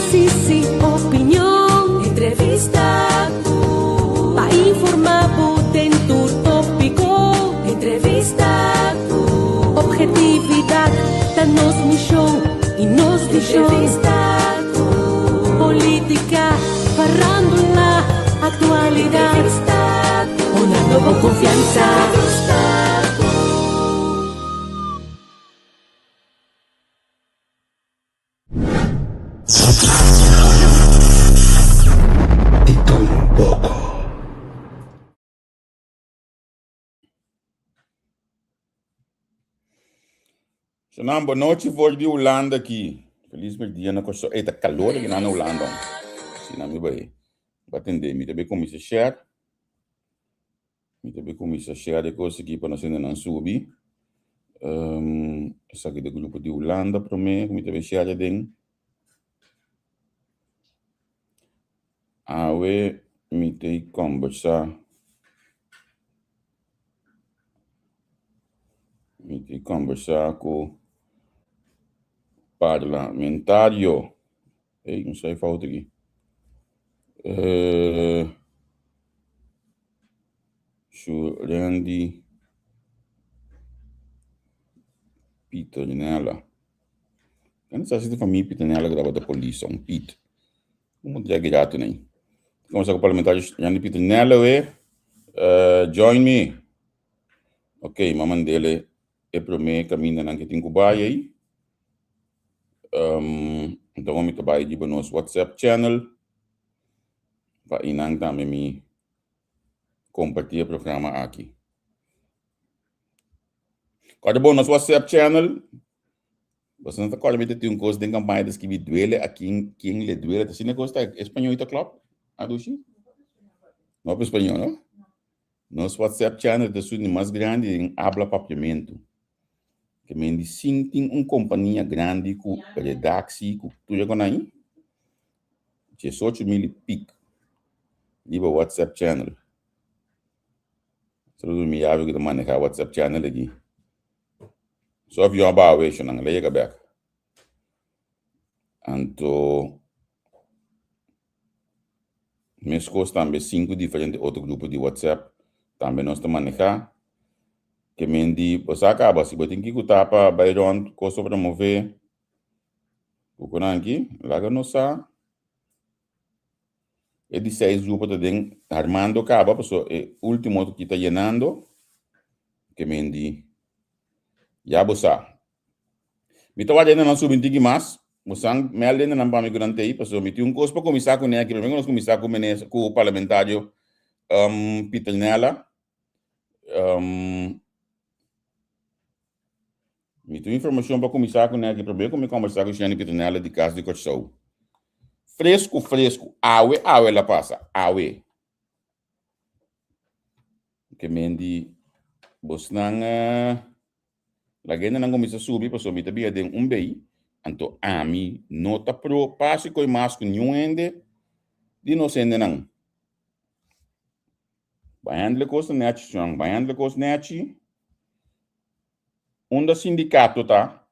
análisis, opinión, entrevista, para informar, tem tu tópico, entrevista, objetividad, danos un show y nos entrevista, política, farándula, actualidad, una nueva confianza. Então, boa noite, vou de Holanda aqui. Feliz dia na costa. Eita, calor aqui na Holanda. Sim, na minha baía. Vou atender. Me também como isso share. Me também como isso share de coisa aqui para nós ainda não subir. Essa aqui do grupo de Holanda para mim. Me também share de Awe, me tem conversar. Me tem conversar com parlamentário. Ei, não sei falta aqui. Randy Piternella. Eu não sei se a família Piternella grava da polícia, Pete. Como é que já tem aí? Conversar com o parlamentário Randy Piternella, join me. Ok, mamãe dele é para mim caminho na que tem que baia aí. Então vamos trabalhar de nosso WhatsApp channel. Para inang também me compartilhar o programa aqui. Quando bom nosso WhatsApp channel, você não está claramente tem coisa de campanha das que me duele aqui quem lhe duele. Se não gosta espanhol está claro? Adushi? Não é espanhol, não? Nosso WhatsApp channel é o mais grande em habla papiamento. Que me diz tem companhia grande com redação, com tudo que aí. Que 8.000 pic. Liba WhatsApp channel. Só me abre que manejar WhatsApp channel aqui. Só vi uma baú que não leia back. Então, meus coisas também 5 diferentes outros grupos de WhatsApp também nós estamos manejar. Que me diz, você acaba se você tem que escutar para Bayron, coisa para mover. O que não aqui, lá que nós sa. É de 6 grupos de Armando acaba, pessoal, é o último que está llenando. Que me diz, já você. Me estou ainda não subindo mais. Você me ainda não para me garantir aí, pessoal. Me tem coisa para começar com ele aqui. Vamos começar com o parlamentário Piternella. Me tem informação para começar com ele aqui. Primeiro, como conversar com o Xane Piternella de casa de Corção. Fresco, awe ela passa, awe. Que me diz, você não, la gente não começa a subir, pessoal, me também tem bem, então, a mim, nota pro, passe com mais com nenhum ende, de não ser não. Baiando coisa net, baiando coisa net, da sindicato, tá?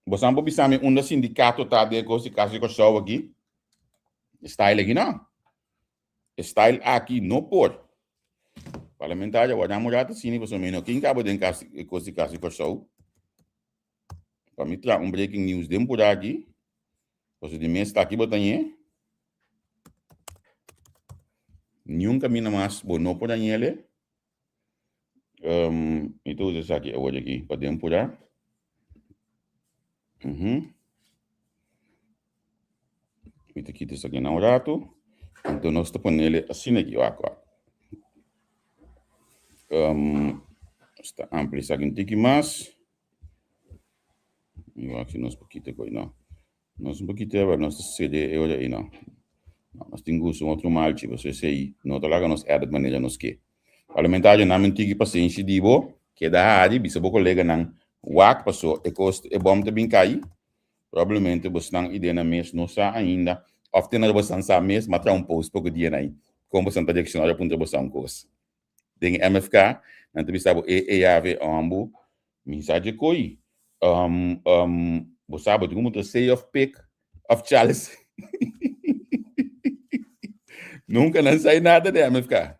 Você não pode saber da sindicato, tá, de coisa que eu sou aqui. Style aqui não. Style aqui não pode. Parlamentar, eu vou dar uma olhada assim, você menos quem acaba de coisa que eu sou. Para me trazer breaking news de por aqui. Você de mês está aqui botando. Nenhum caminho mais bom não por aí ele. Então isso aqui eu vou aqui para temporar. Isso aqui na orato. Então nós estamos pondo ele assim aqui, ó. Está amplo isso aqui um pouquinho mais. Eu acho que nós pouquinho coisa não. Nós pouquinho nós CD eu aí não. Nós temos outro mal tipo você sei não tá lá que nós é de maneira nós que. Parlamentar na mentira paciência dibo que da área bisa bo colega não. Wak passou e custo e bom também cai. Provavelmente você não ideia na mês não sa ainda. Often na você não sa mês matra post pouco dia aí. Como você está direcionado para onde você coisa. Tem MFK, na entrevista o EAV ambu, mensagem coi. Você sabe como to say of pick of Charles. Nunca não sai nada de MFK.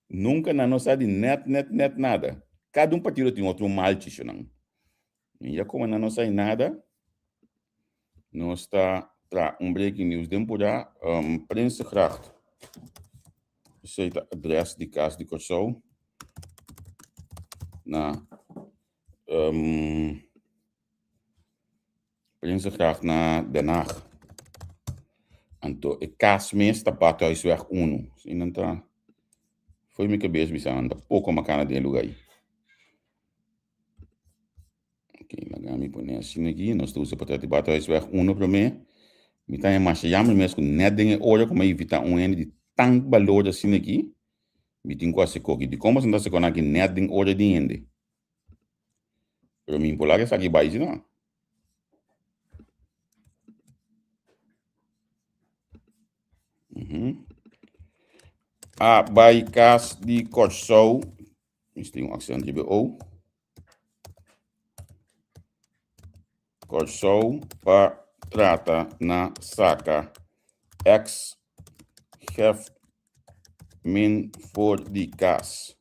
Nunca não sai de net nada. Cada partido tem outro mal, não. E como não sai nada, nós está breaking news. Tempo da Prinsengracht. Zet het adres die Casa de Corso na Prinsengracht na Den Haag. Anto ik kaas meest Badhuisweg 1. Sim, tá. Foi minha cabeça bisando pouco macana de lugar aí. Ok, lá me põe assim aqui, nós estamos para Badhuisweg 1 para mim. Me tá mais chamando mesmo com net dinge olha como evitar ene de tank valor assim aqui. Me tem quase coque de como se não se conecta net ding olha de ende. Pero me impolar essa aqui base não. Bij Casa de Corso, is tem accent de O. Corso para trata na saca ex hef min voor die kaas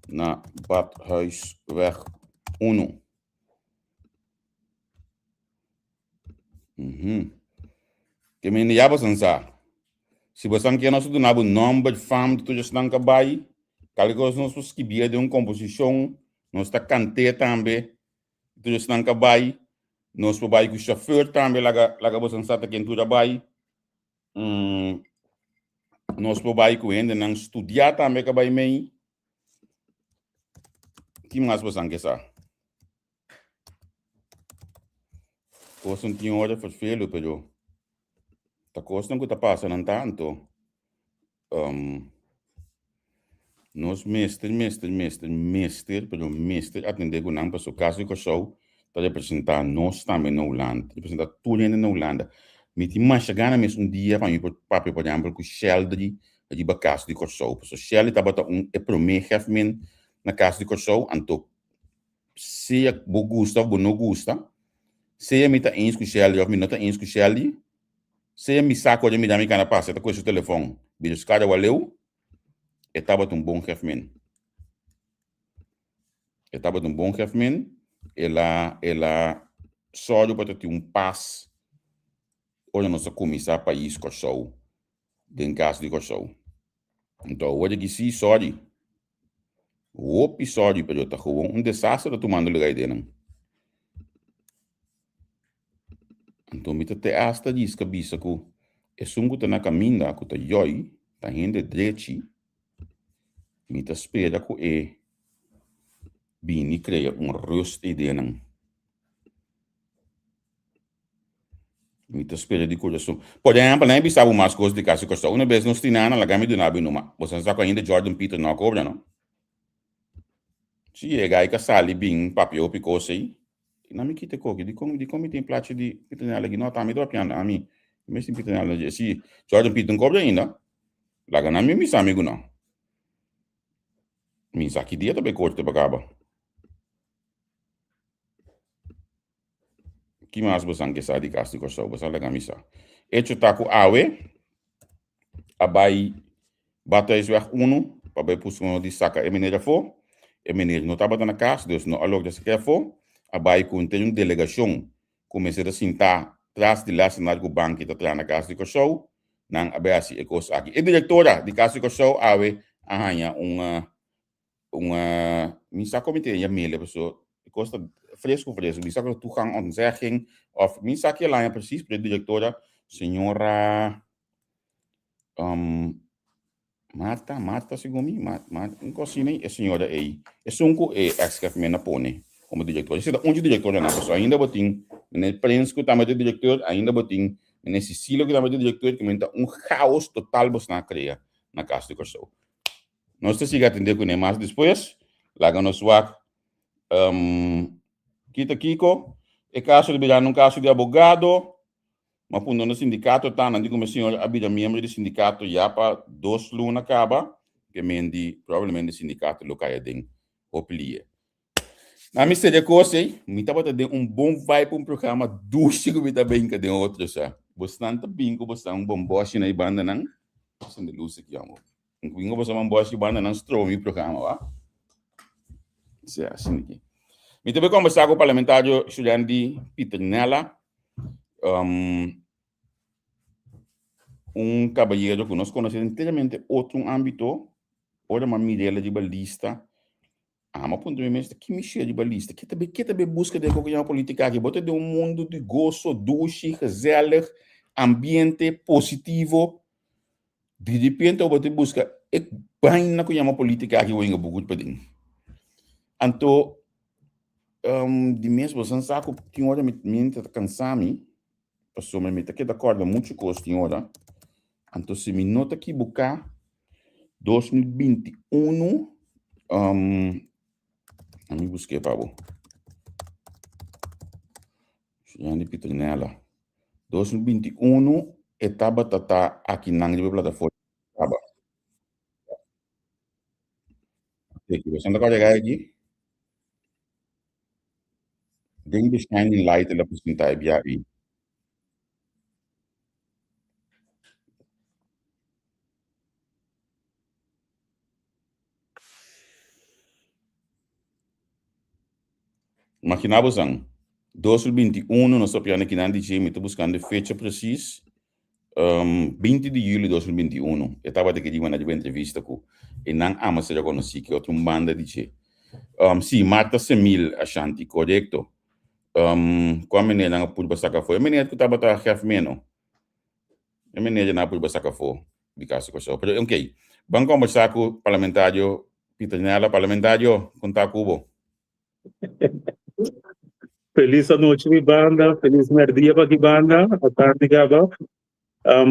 na Badhuisweg 1. Que men já você sabe. Se você não quer nós do nabo nome de fama de tudo isso que vai, caligos nós que bia de composição, nós está cante também, tudo isso que vai, nós vai com o chauffeur também, lá você sabe que tudo vai, nós vai com ele, não estudar também que vai meio, que mais você quer saber? Coisa não tinha hora para filho, pero a coisa não está passando tanto. Nós mestre, pero mestre atender com não para o caso que show para representar nós também na Holanda, representar tudo na Holanda. Me tinha mais chegando mesmo dia para mim papi por exemplo com Sheldry de caso de show, porque Sheldry estava é primeiro chefe na casa de show, então se é bom gosta ou não gosta, se é me tá ens com Sheldry ou me não tá ens com Sheldry, se é me saco de me dar me cana passa, tá com o telefone, bicho cara valeu. Estava um bom chefe. Estava um bom chefe. Ela só para ter pass. Olha nossa comissão país Corso, den Casa de Corso. Então, hoje que sim, sorry. O sorry, pero tá gewoon desastre tomando lugar dele. Então, me te hasta diz que bisa que é sungo tá na caminha que tá joi, tá indo direito. Me te espera que bini cria rust ideia não. Me te espera de coração. Por exemplo, nem bisava mais coisas de casa costa. Uma vez nós tínhamos na gama de nabo numa. Você não sabe ainda Jordan Peter não cobra não? Se é gai que sali bem papel picou sei. Não me quita coque. De como tem plate de Peter nela aqui não tá me dropiando a mim. Mas tem Peter nela se Jordan Peter não cobra ainda. Lá não me missa amigo não. Missa que dia também corta para acaba. Que mais você quer saber de casa de Corso? Você vai legal missa. Este tá com awe. Abai Badhuisweg 1. Para ver por de saca emineira for. Emineira não estava na casa, Deus não alô desse que for. Abai com tem uma delegação. Comecei a sentar atrás de lá cenário com o banco que está na casa de Corso. Não abai assim é coisa aqui. E diretora de casa de Corso awe arranha uma missa comitê e mail pessoa costa fresco, missa que toegang ontzegging of missa que lá é preciso para a diretora senhora Marta Sigumi, não consigo nem a senhora aí. É sunco é ex-chefe na pone como diretora. Se onde diretora na pessoa ainda botin, no Prince que também é diretor, ainda botin, nesse Cecília que também é diretor, que menta caos total você na cria na casa de Corso. Nós temos que atender com mais depois, lá que nós vamos Kita Kiko, é caso de virar um caso de advogado, mas quando no sindicato está, não digo, mas senhor, a membro do sindicato já para 2 lunas acaba, que mendi, provavelmente o sindicato local tem oplia. Na mistério de coisa, me tá botando bom vibe um programa duche que me tá bem que tem outro já. Bastante bingo, bastante bom boss na banda não. São de luz aqui amo. Bingo bastante boss de banda não strong programa, vá. Isso é assim aqui. Me também conversar com o parlamentário estudante Peter Nella, caballeiro que nós conhecemos inteiramente outro âmbito, ora uma Mirella de balista. Mas ponto de vista que mexer de balista, que também busca de qualquer política aqui, bota de mundo de gozo, doce, gezellig, ambiente positivo. De repente, você busca bem na que política aqui, o inga para dentro. Então, de mesmo, você sabe que tinha hora me cansar-me, passou me que de acordo muito coisa tinha hora. Então, se me nota que buscar 2021, a mim busquei para o Jane Pitrinella 2021 etapa tata aqui na plataforma etapa você não pode chegar aqui tem de shining light la porcentagem via aí maquinava sang 2021 nós estamos aqui na DJ me estou buscando fecha precisa 20 de julho de 2021 etapa de que digo na entrevista com e não ama ser conhecido que outra banda DJ sim Marta Semil Ashanti correto qual menina não pode passar cá foi menina que estava a chefe menos menina não pode passar cá foi de caso com isso ok vamos conversar com o parlamentário Peter Nella parlamentário contar com Feliz noite, banda. Feliz merdia para banda. A tarde, gaba.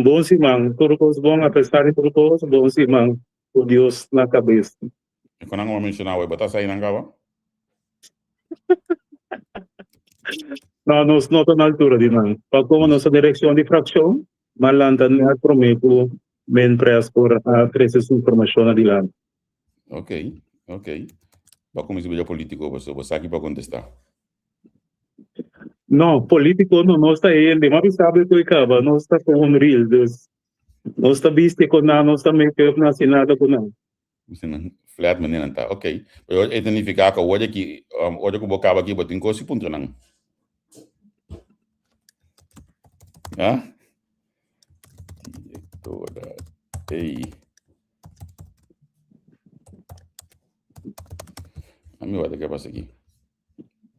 Bom simão. Tudo coisa bom, apesar de tudo coisa, bom simão. O Deus na cabeça. E quando eu mencionar, vai botar sair na gaba? Não, nós não estamos na altura de não. Para como nossa direção de fração, malanta não prometo bem preço por a trazer essa informação adiante. Ok. Para como isso é político, você aqui para contestar. Não, político não está aí, mas sabe que acaba, não está com um real, não está visto com nada, não está meio que não nada com nada. Flat maneira não tá, ok. Eu identificar que hoje que bocava aqui, botem coisa ponto não. Diretora, ei. A minha hora que passa aqui.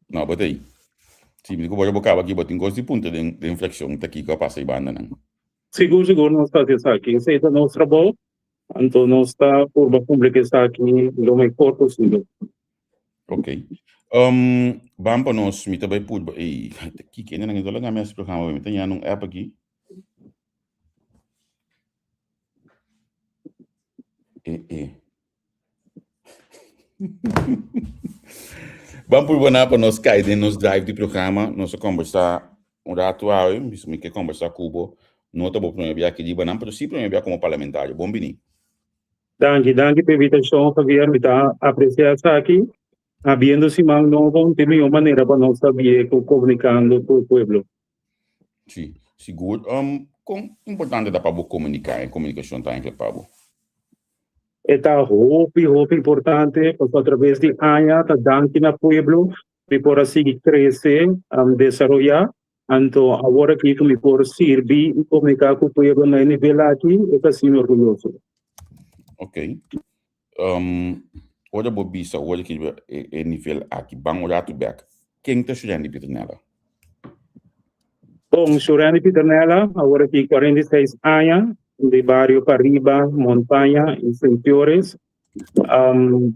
Não, botei. Sim, me digo, eu bocava aqui, botem coisa ponto de inflexão, tá aqui que eu passei banda não. Seguro, não está aqui. Isso é da nosso trabalho. Então, não está por pública está aqui no mais curto possível. Ok. Vamos para nós, me também pude. Aqui, que ainda não estou lá na minha programa, me tem já num app aqui. Vamos por bonar para nós cair nos drive do programa, nós conversar rato aí, me quer conversar com o não estou bom para mim aqui de banana, mas sim para mim como parlamentário. Bom bini. Danke pela invitação, Javier, me está apreciando aqui. Havendo simão novo, tem uma maneira para nós saber comunicando com o povo. Sim, seguro. Importante da para comunicar, comunicação está em que para Está muito importante, porque através de ANHA, está dando na pueblo, para seguir crescer, desenvolver. Então, agora que me por servir e comunicar com o povo na nível aqui, está assim orgulhoso. Ok. Olha bobisa, olha que é nível aqui, bang olhar tu back. Quem está estudando de Piternella? Bom, estudando de Piternella, agora que 46 anos, de barrio Pariba, Montanha, em Sentiores.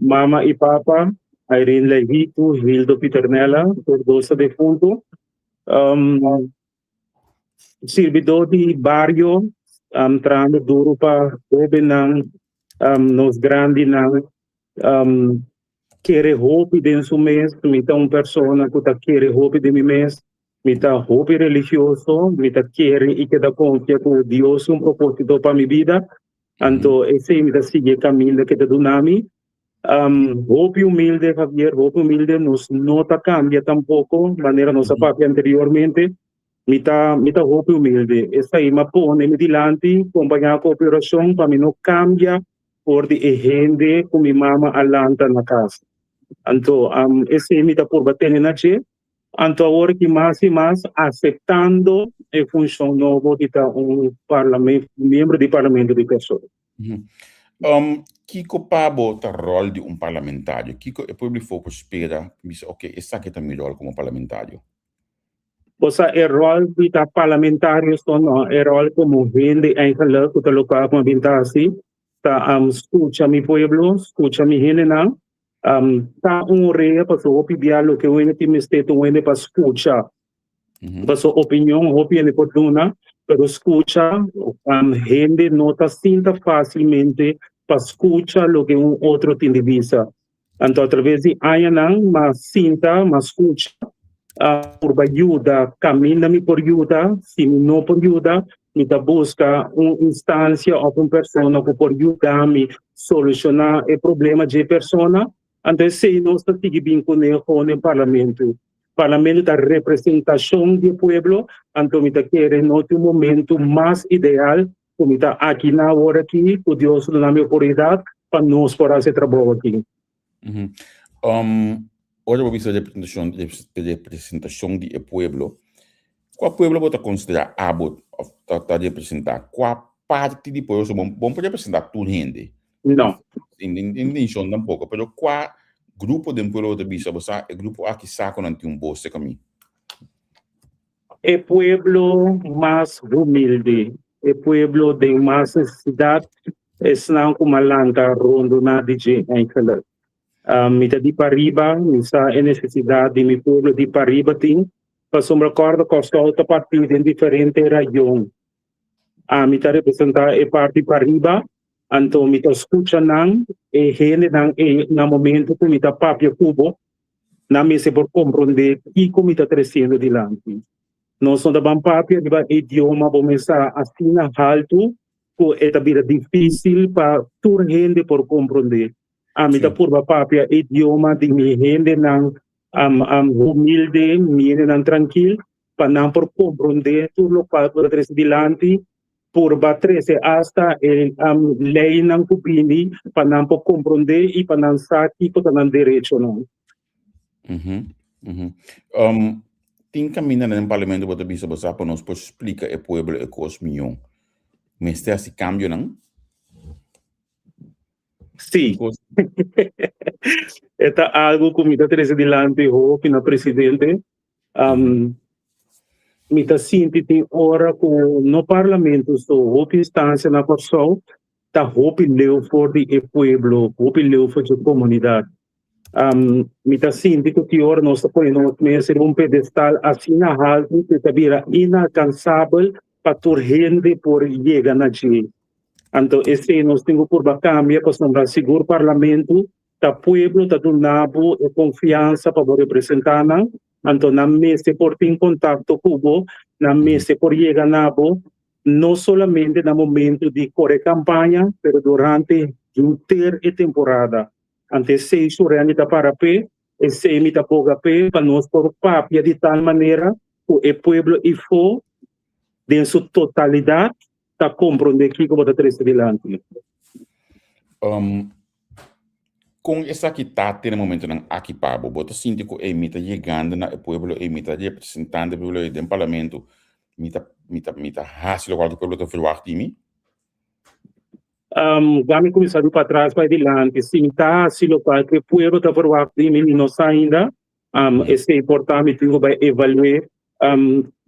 Mama e papa, Irene Levito, Hildo Piternella, por doce defunto. Servidor de barrio, entrando duro para governar, nos grandes, querer roupa dentro do mês, então uma pessoa que está querer roupa de mim mês, me está roupa religioso, me está querer e que dá confiança com Deus um propósito para minha vida, então esse me está seguir caminho que está do nome, Hope humilde, Javier, hope humilde nos nota cambia tampoco, manera nos papia anteriormente, mita hope humilde. Esta aí me pone me dilante, acompanhar a cooperação para mim não cambia por de gente com minha mama alanta na casa. Então, esse mita por bater na che, então agora que mais e mais aceitando a função nova de parlamento, membro do parlamento de pessoas. Kiko Pabo tá rol de parlamentário. Kiko é público espera, diz, ok, essa aqui é meu rol como parlamentário. Pois é rol de parlamentários, não é rol como vende eigenlijk que o local como vinta assim, tá escuta mi pueblo, escuta mi gente não, tá rei para o diálogo que o ene time state o ene para escutar, para sua opinião por dona, pero escucha, gente nota sinta facilmente para escuchar lo que outro tem de vista. Então, através de Ayanan, mas sinta, mas escucha, por ajuda, caminha-me por ajuda, se não por ajuda, me busca uma instância ou uma pessoa que pode ajudar-me a solucionar o problema de pessoa. Então, se nós estamos bem com o parlamento. Parlamento da representação do povo, então me quer no momento mais ideal, como está aqui na hora aqui, que Deus nos dá a oportunidade para nós poder fazer trabalho aqui. Hoje eu vou ver a representação do povo. Qual povo você considera abo para representar? Qual parte do povo bom para representar tudo gente? Não. Não tampouco, mas qual grupo de povo você é grupo aqui saco não tem bolsa caminho? É povo mais humilde, é povo de mais necessidade, é não como lanka rondo na DJ ainda. Me de pariba, misa é necessidade de meu povo de pariba tem, para sombra corda costa outra partida em diferente região. Me representar a parte pariba. Então, me escuta não, e gente não no momento que me papia cubo, não me se por compreender e como está crescendo adiante. Nós somos da papia, de idioma, vamos começar assim na alto, que é também difícil para toda gente por compreender. Me está por papia, idioma de minha gente não humilde, minha gente não tranquilo, para não por compreender tudo o que está crescendo adiante. Por bater-se hasta lei não cupini para não compreender e para não saber que não direito não. Tem caminho no parlamento para bisa besar para nós explicar o povo e coisa milhão. Mas tem esse cambio não? Sim. É algo que me está trazendo adiante o que na presidente. Me está sentindo hora com no parlamento so a instância na pessoa tá hope leu for de povo hope leu for de comunidade me está sentindo que hora nós podemos ser um pedestal assim na alto que tá vira inalcançável para toda gente por chegar na gente. Então esse nós temos por cambia para sombrar seguro parlamento tá povo tá do nabo e confiança para representar. Então, na mesa por ter contato com o na mesa por chegar na não somente no momento de correr campanha, mas durante inteira temporada. Antes 6 horas para pé, e 6 pouca pé, para nós por papia de tal maneira que o povo e for, em sua totalidade, está compreendendo que como está três adiante. Com essa que está tendo momento não aqui pabo, bota síndico e mita chegando na povo e mita representante do povo do parlamento, mita hasil o que o povo está verwacht de mim. Vamos começar para trás para adiante, sim, tá hasil o que o povo está verwacht de mim não ainda, esse é importante tenho para avaliar,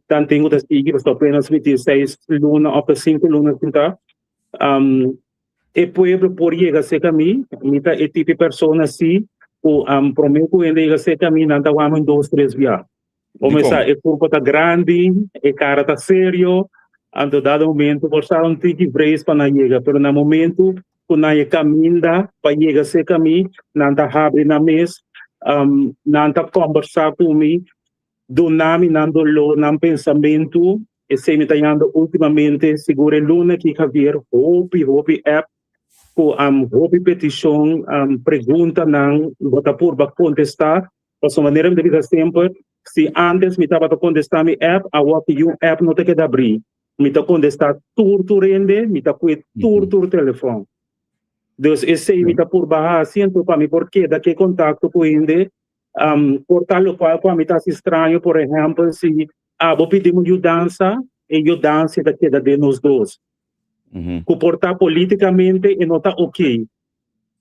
tanto tenho das tigres apenas 26 lunas ou 5 lunas então. E povo por chegar a caminho, mita e tipo de pessoa assim, o prometo ele chega a ser caminho, não tá vamos 2, 3 dias. Começar o corpo tá grande, o cara tá sério, ando dado momento por estar tique brace para não chegar, pero no momento quando é caminha para chegar a ser caminho, não tá abre na mesa, não tá conversar comigo, do nome não do lo, não pensamento, e se me tá indo ultimamente seguro luna que Javier hope app com houve petição, pergunta não, bota por para contestar, de sua maneira de vida sempre, se antes me estava a contestar mi app, agora que o app não tem que abrir, me está contestar tudo rende, me está com tudo telefone. Então, esse aí me está por baixo, assim, então para mim, porque daqui contato com ele, por tal qual, para mim está estranho, por exemplo, se vou pedir uma ajudança, e ajudança daqui de nós dois. Comportar politicamente e não está ok.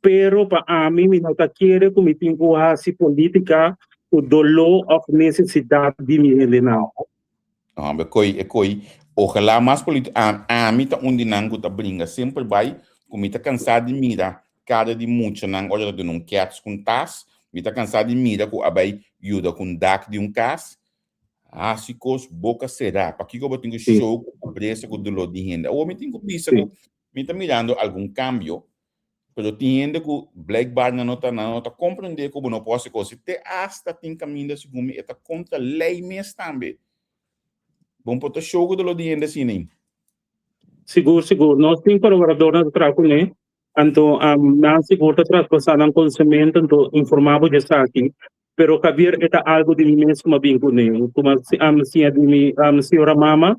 Pero para mim não está querendo que me tenha política o dolor ou necessidade de me não. Ojalá mais política. A mim tá onde não está brinca sempre vai, como está cansado de mirar cada de muito não olha de não quer com tas, me está cansado de mirar com abai ajuda com dak de caso. Se cos boca será, para que eu vou ter que show a pressa com dolor de renda. Ou me tenho que pensar que me está mirando algum cambio, pero tinha que Black Bar na nota compreender como não posso coisa, até hasta tem caminho de segundo é contra a lei mesmo também. Bom para o show com dolor de renda assim, nem. Seguro. Nós temos colaboradores no trabalho, né? Então, nós seguro transpassar no conhecimento, então informavo de aqui. Pero kabir eta algo de mim mesmo uma bingo né como se de mim senhora mama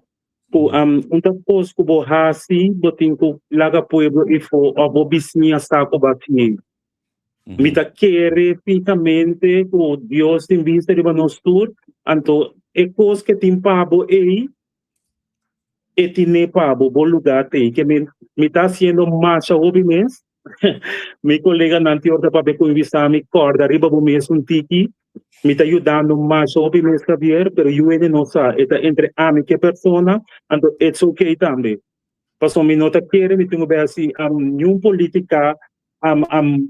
po unta pos ko bohasi botin ko laga pueblo e fo abo bisnia sa ko batin mita querer finamente ko Dios em vista de nos tur anto e cos que tem pabo e tine pabo bom lugar tem que me tá sendo marcha hobby mês meu colega nanti orda para com vista me corda riba bo mês tiki me está ajudando mais sobre mês Javier pero eu ainda não sei entre a mim que persona então it's okay também passou me nota querer me tenho bem assim nenhum política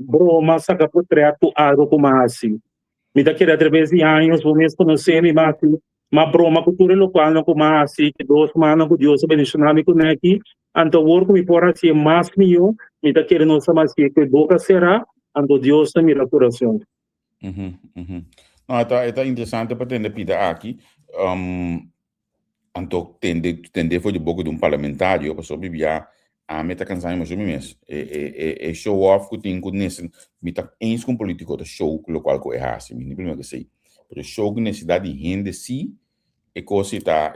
broma saca por treto algo como assim me está querendo através de anos vou mesmo conhecer me mas broma cultura local não como assim que 2 semanas com Deus abençoar me com aqui então work me por assim mais nenhum me está querendo não saber se que boca será então Deus me dá coração. Não, tá interessante para entender pida aqui. Então tende foi de boca de parlamentário para sobre via a meta cansar mais ou menos. É show off que tem com nesse mita ens com político da show local que é assim, nem primeiro que sei. Pero show que necessidade de rende sim, é coisa tá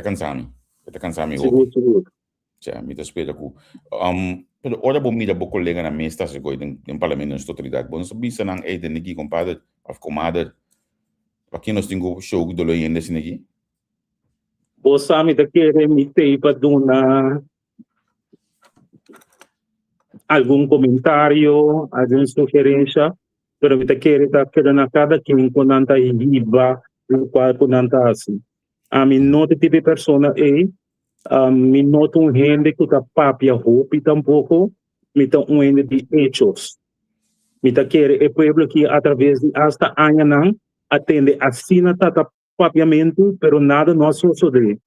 cansando. Tá cansando. Seguro. Já me espera com pero ora bom mira bo colega na mesa se coi em parlamento na autoridade bom so bisa nang de niki compadre of comadre para que nós tenho show do loy ainda assim aqui o sami da querer me ter para dar algum comentário alguma sugerência pero me querer tá querendo a cada quem quando anda riba o qual quando anda assim a mim não tipo de pessoa me noto gente que está papia roupa tampouco me tá gente de hechos me tá querer o pueblo que através de hasta año não atende assina tata papiamento pero nada nós sucede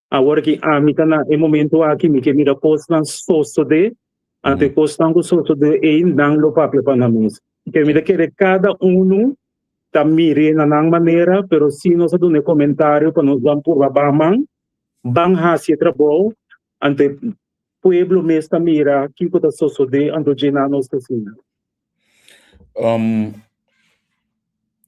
agora que me tá na momento aqui me que mira postan sucede ante postan que sucede e não lo papia para nós que me tá querer cada tá mire na maneira pero se nós dá um comentário para nós vamos por babaman bangha se trabalho ante pueblo mesmo mira que está sucede ando gena nos assim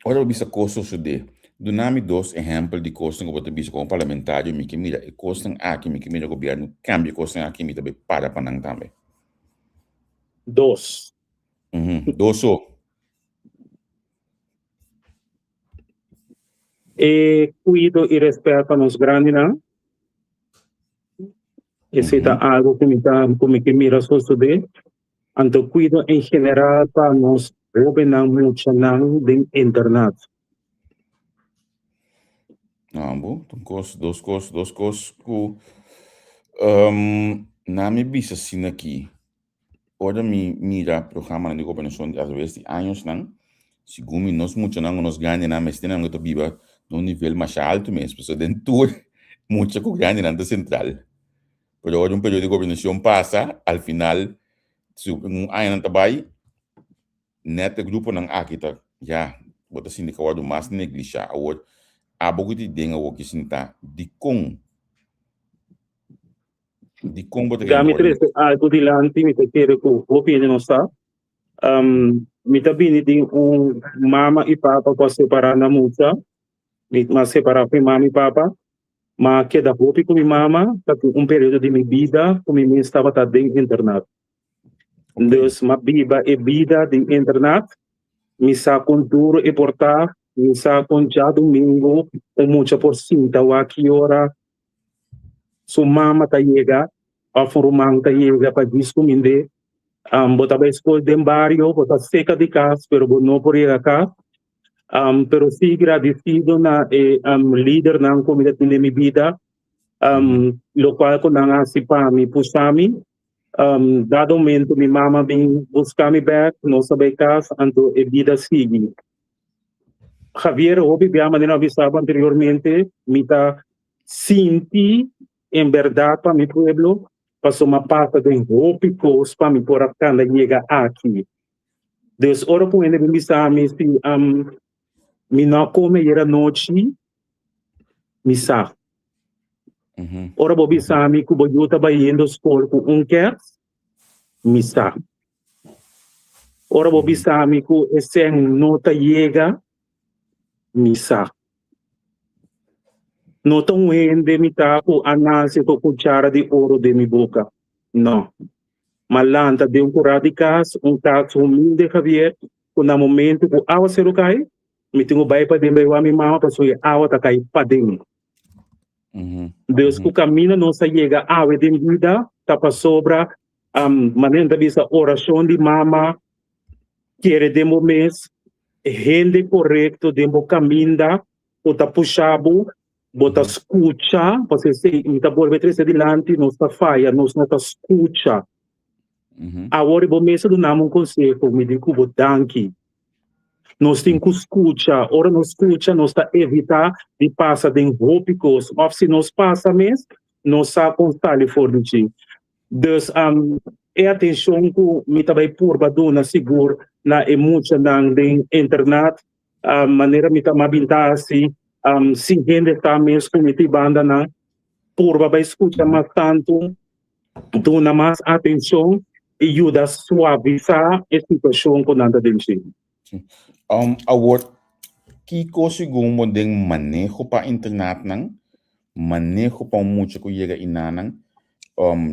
ora bisa coisa sucede do nome dos exemplos de coisa que você bisa com parlamentário me que mira e coisa aqui me que mira governo cambia coisa aqui me também para não também dos e cuido e respeito nos grandes não esse é algo que me dá como que mira suceder então cuido em geral para nós governar muito não de internet bom duas coisas na me bisa assim aqui ora me mira programa de governação através de anos não segundo nós muito não nos ganha na mas tem não que viva no nível mais alto mesmo so dentro muito que ganha na central pero ahora período de governação passa al final se ano não trabalha net grupo não aqui tá já bota assim de causa mais negligenciar agora a pouco de denga o que sinta de com Di combo te Gami embora. trece algo di lanti mi te kere ko hopi non sa. Mi tabini di mama e papa para separar na mucha. Mi ma separar com mama e papa. Ma que da hopi com minha mama, tá período de minha vida, com minha estava tá dentro internet. Dus ma biba e vida de internet, mi sa com duro e portar, mi sa com já domingo, muita por cinta, o aqui hora, su mama tá chega, a formang tá chega para disco minde, botava escola de barrio, bota seca de casa, pero não por ir cá, pero sí agradecido na líder na comunidade de minha vida, lo qual ko nangasipa mi pusami, dado momento mi mama vem buscar me back, não sabe casa, ando e vida sigue. Javier, hoje bem maneira avisava anteriormente, me tá senti em verdade para mi pueblo, passou uma parte de hope coast para mi por acá chegar aqui. Deus ora por ele me sabe se mi não come era noite, mi sabe. Ora bobi sami ku bojuta ba yendo skol ku unkers misa. Ora bobi sami ku eseng nota yega misa. Nota wende mita ku anase ku cuchara de ouro de mi boca. No. Malanta de radicas caso humilde Javier ku na momento ku awa serukai mi tingo bai pa de wa mi mama pa so awa ta kai pa de. Deus que caminha não se chega a de vida, tapa sobra, maneira visa oração de mama, quer de mês, rende correto, de caminha, bota puxabo, bota escucha, você se está por ver três adiante, não está falha, não está escucha. Agora o mês do namo conselho, me digo botanque. Nós temos que escutar, ora nós escuta, nós está evitar de passar de rópicos, ou se nós passa mesmo, nós está constar fora de. Dus, é atenção que me também por baduna seguro na emoção na internet, maneira me também pintar assim, se gente está mesmo com me banda na por vai escutar mais tanto, dona mais atenção e ajuda a suavizar a situação com nada dentro. Award kiko siguro mo ding manejo pa internet nang manejo pa mucho ko llega inanang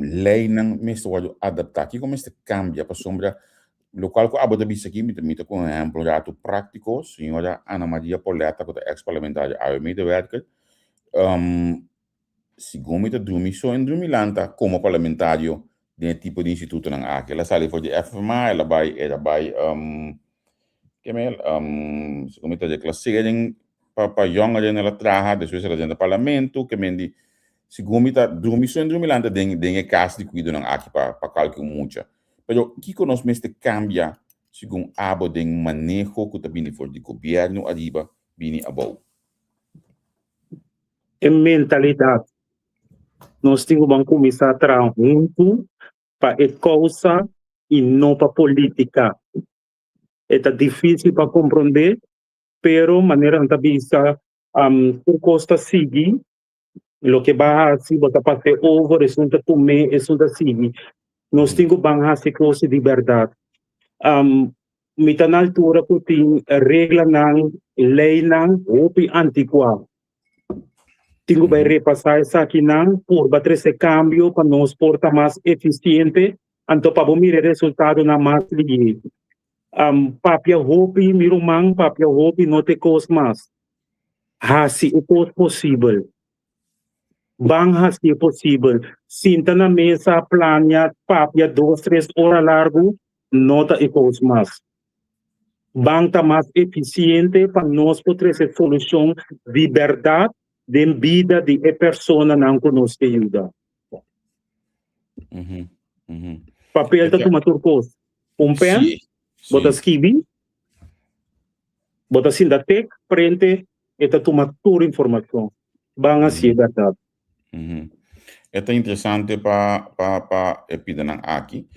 lei nang mesto wado adaptar kiko mesto cambia pa sombra lo qual ko abo da bisa aqui me com um exemplo rato prático senhora Ana Maria Poleta ko ex parlamentar a me de werker siguro me dormi so em dormilanta como parlamentário de tipo de instituto nang aquela sale for de FMA ela vai Kemel, se comita de klassering, para jongeren ela traha, depois ela dentro do parlamento, que mendi, se comita dormissão em dormilante dengue casa de cuidado não aqui para calcular muito. Pero que conosco mesmo cambia, segundo abo de manejo que também for de governo arriba, bini abou. É mentalidade. Nós temos que começar a trabalhar junto para a causa e não para a política. É difícil para compreender, pero maneira de vista, por costa seguir, o que vai assim, botar para ser over, resulta tomar, resulta seguir. Nós temos que fazer coisa de verdade. Me está na altura que tem regra não, lei não, ou antiquado. Tenho que repassar isso aqui não, por bater esse cambio para nos portar mais eficiente, então para o resultado na mais ligeiro. Papia hopi, mirumang, papia hopi, não te cos mais. Hasi o cos possível. Bang hasi é possível. Sinta na mesa, plania, papia 2-3 horas largo, nota e cos mais. Bang tá mais eficiente para nós poder ter solução de verdade, de vida de pessoa não conosco ajuda. Papel tá tomar turcos. Pen? Bota escrever, bota assim da tec, prende, e tá tomando toda a informação. Bang assim, é verdade. É interessante para epidanang aqui.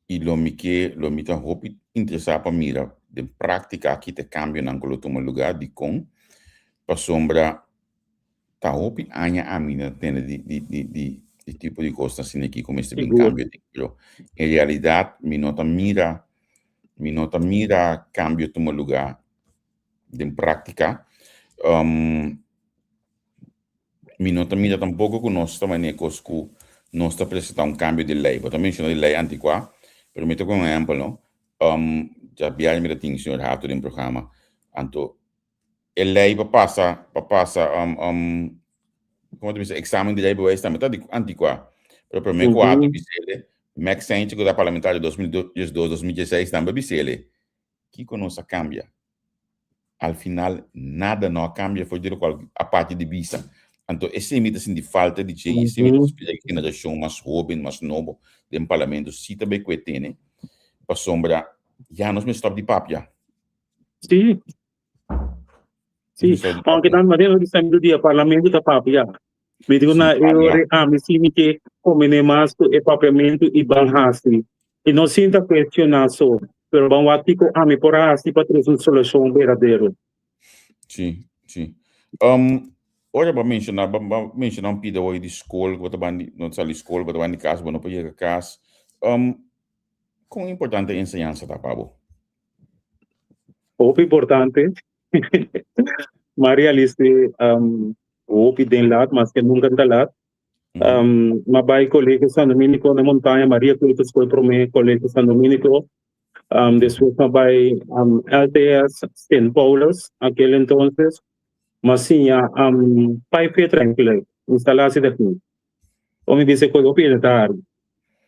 E lo me tá hopi interessante para mira de prática aqui te cambio nang colo toma lugar de com para sombra tá hopi anya amina tene de esse tipo de coisa assim aqui começa a vir Seguro. cambio. Pero, em realidade, me nota mira cambio toma lugar de prática. Me nota mira tampoco que nós também cosco nós está apresentando cambio de lei. Eu também chamo de lei antiqua, pero me toco um exemplo, não? Já viagem me tem senhor rato de programa. Anto, a lei para passar como tu diz, exame de lei boa está metade antiqua. Pero para mim quatro bisele, max sente que da parlamentar de 2012, 2016 também bisele. Que conosco cambia. Al final nada não cambia, foi de qual a parte de vista. Então, essa imitação de falta de che, essa imitação de geração mais jovem, mais novo, do parlamento, se também que tem, para sombra, já nós me stop de papia. Sim. Sim, aunque não maneira de sair do dia parlamento da papia. Me digo na eu me sim que como nem mais o papiamento e banhasti. E não sinta questionar só, pero bom artigo me por assim para trazer uma solução verdadeira. Sim, sim. Ora para mencionar um pida hoje de escola, que você não sabe escola, você vai de casa, não pode ir a casa. Quão importante é a ensinança, tá, Pablo? Muito importante. Maria liste opi den lat, mas que nunca está lat. Mabai colega San Domenico na montanha, Maria que escolhe para mim, colega San Domenico. Depois mabai LTS St. Paulus, aquele entonces. Mas sim, pai foi tranquilo, instalar-se daqui. O me disse que eu opino tarde.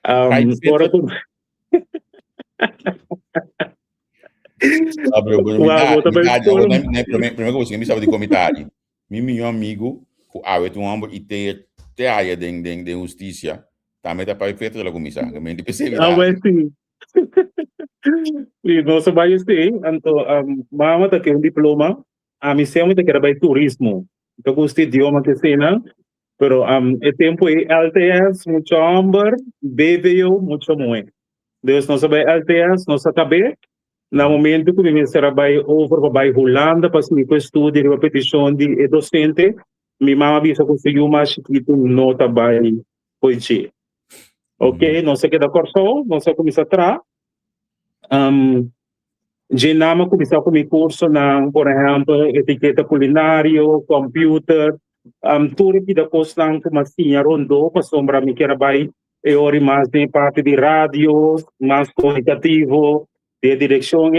Agora tudo. Primeiro que você me sabe de comentário. Meu amigo, que é um homem e te área de justiça, também está para feito da comissão. Que me percebe. Mas sim. E nós vai assim, então, mama tá que um diploma. A missão é que era para turismo. Então, gostei de idioma que sei, não? Pero, o tempo é LTS, muito amber, BBO, muito muito. Deus não sabe LTS, não sabe. No momento que eu será para over para Holanda, para seguir com o estudo de repetição de docente, minha mãe disse que conseguiu mais chiquito nota para hoje. Ok, não sei que da corso, não sei como isso atrás. Genama começou com meu curso na, por exemplo, etiqueta culinário, computer, tudo que da coisa como assim, rondou, para sombra me quer vai ori mais de parte de rádio, mais comunicativo, de direção,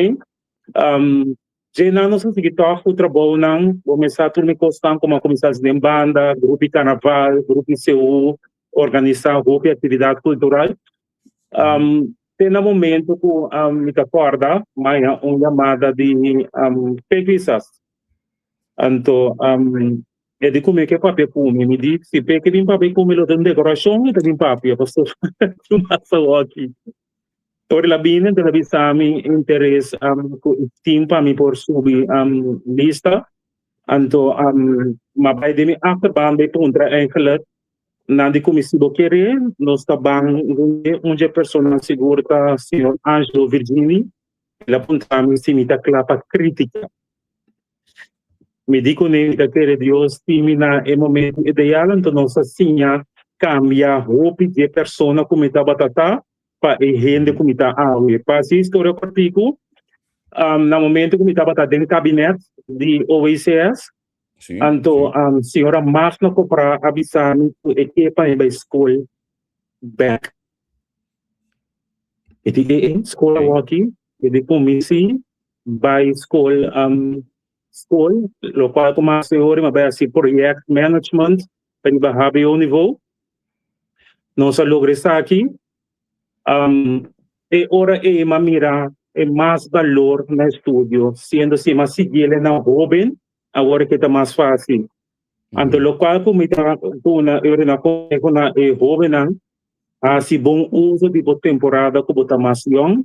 Genama não sei se está o trabalho não, começar tudo me costa como começar de banda, grupo de carnaval, grupo de CU, organizar grupo de atividade cultural. Tem no momento que me acorda, mas uma chamada de pesquisas. Então, eu digo como é que é papel come, me diz, se pegue bem papel come, lo tem decoração, e tem papel, pastor, tu passou aqui. Ora la bine, della bisami interesse, timpa mi por subir lista, então, ma vai de me acabando contra eigenlijk, na de comissão querer, nós estamos onde pessoa segura o senhor Ângelo Virgini, ele apontamos se me dá clapa crítica. Me digo nem que querer Deus termina o momento ideal, então nossa sinha cambia a roupa de pessoa como está batata para a gente como está água. Para essa história particular, no momento como está batata dentro do gabinete de OECS, então, a senhora mais não comprar avisar-me que para ir à escola back. E de escola aqui, e de comissão, vai escola, lo qual como a senhora vai assim project management para ir para o nível. Nós logramos aqui, e ora é uma mira, é mais valor no estúdio, sendo assim, mas seguir ele não jovem. Agora que está mais fácil. Então, o qual como está com a jovem, assim bom uso de temporada como está mais young.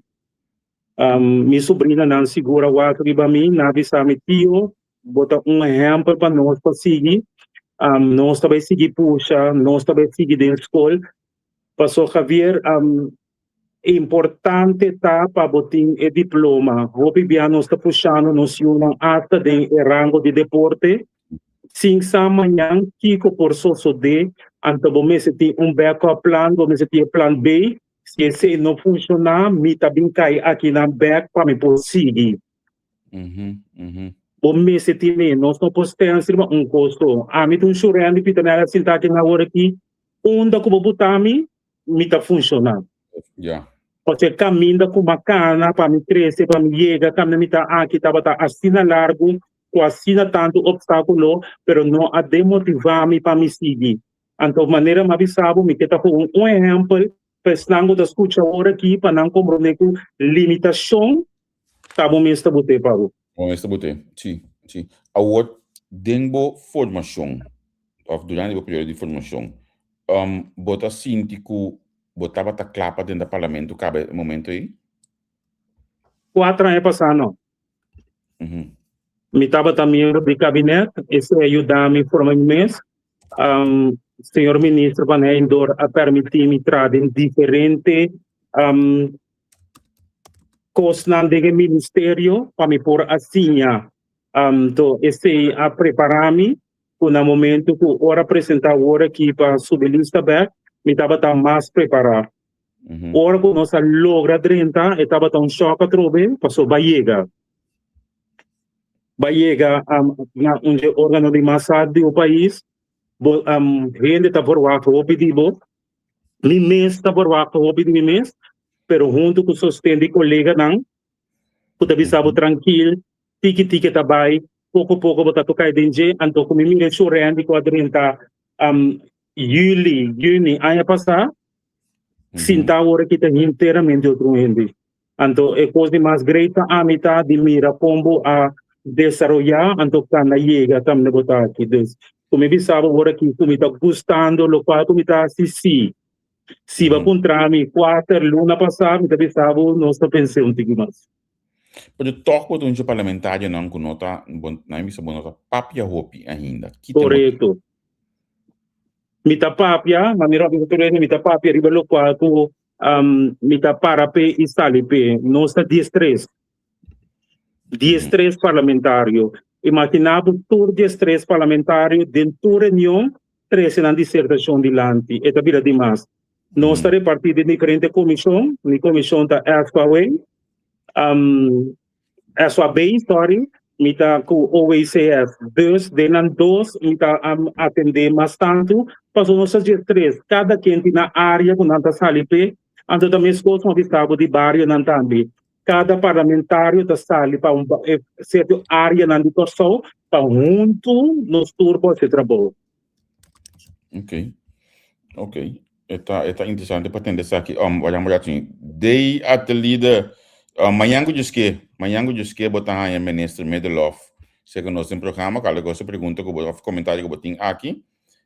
Minha sobrinha não segura o outro para mim, não avisa meu tio, bota exemplo para nós para seguir. Nós também seguir puxa, nós também seguir dentro da escola. Passou Javier, é importante tá para botar o diploma. Hoje bem nós está puxando nós uma ata de rango de deporte. 5 amanhã Kiko por sosso de Então, você tem backup plan, você tem plan B. Se esse não funcionar, me também cai aqui na back para me conseguir. Você tem nós não podemos ter custo. A mim tem chorando e pitando ela sentar aqui na hora aqui, onde eu vou botar me tá funcionando. Porque caminha com uma cana para me crescer, para me chegar, caminha me tá aqui, tá assim largo, com assim tanto obstáculo, pero não a demotivar-me para me seguir. Então, maneira mais avisava, me que tá com exemplo, pensando da escuta agora aqui, para não comprometer com limitação, tá bom mesmo botar para o. Bom, esta botei, sim. Agora, dentro formação, ou durante o período de formação, bota síndico, botava a clapa dentro do parlamento, cabe momento aí? 4 anos passando. Me estava também no gabinete, esse ajuda-me por um mês. Senhor ministro, a permitir-me entrar em diferentes coisas do ministério para me pôr assim. Então, esse a preparar-me no momento que eu apresentar agora aqui para subir lista back, me estava mais preparado. Ora que nós logra 30, estava tão choque a trobe, passou Baiega. Baiega, onde o órgão de massa do país, gente está por lá, o pedido, mês está por lá, o pedido mês, pero junto com o sustento de colega, não, puta bisabo tranquilo, tiki tabai, pouco bota tocar dentro, então como me chorando com a 30, Juni, ano passado, sinta agora que está inteiramente outro gente. Então, é coisa mais greita a metade de mira pombo a desarrollar, então, quando chega, também botar aqui. Como eu sabe agora que tu me está gostando, o qual tu me está assistindo. Se vai encontrar-me 4 luna passada, me sabe, não estou pensando um pouco mais. Mas o toque do índio parlamentar não conota, na emissão bonota, papia hopi ainda. Correto. Mita papia, maneira de tudo mita papia, riba lo qual mita parape e salipe, não está 13 parlamentário. Imaginava tudo 13 parlamentário dentro da reunião, 13 na dissertação de lante, e também demais. Nós está repartido em diferentes comissões, a comissão da SOAB, sorry, mita com o OECF, dois, mita atender mais tanto, passou nós fazer 3, cada quem tem na área com nanta salipe, então também escolhe um estado de barrio não também. Cada parlamentário da sali para certa área na situação, para junto nos turnos de trabalho. Ok. Está interessante para entender isso aqui. Olha assim, dei até líder, manhã que disque botar aí ministro Medelov, se que nós tem programa, cada coisa pergunta que eu comentário que eu tenho aqui,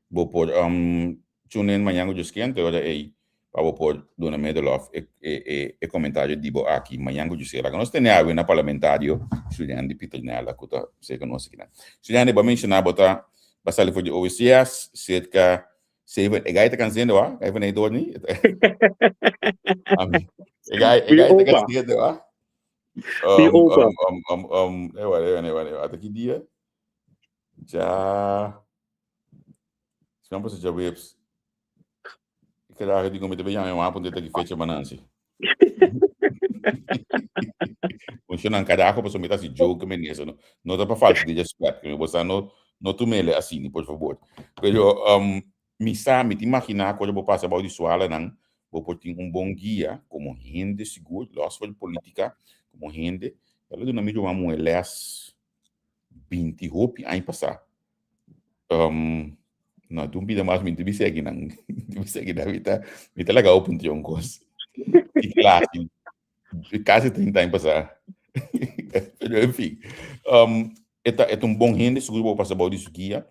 vou pôr tune in manhã que disque, então olha aí, para pôr dona Medelov e comentário de bo aqui, manhã que disque, lá que nós temos aí na parlamentário, estudante de Peter nela, que tá, se que nós aqui, né? Estudante para mencionar botar, passar for de OECS, cerca Seven, gai tá cansando, ó. Gai vai nem dormir. Gai tá cansando, ó. Até que dia? Já. Se não precisa de webs. Que dá eu digo me deve já uma ponta que fecha banança. Funciona cada água para someter se jogo que menino, não dá para falta de respeito, que você não tu mele assim, por favor. Pero me imaginar quando eu passo a audiovisual não vou ter bom guia como gente seguro loss for política como gente ela do nome de uma mulher 20 hopi aí passar não tu me mais me segue não me segue da vida me tá legal ponto de coisa e classe quase 30 anos passar enfim é bom gente seguro vou passar a isso guia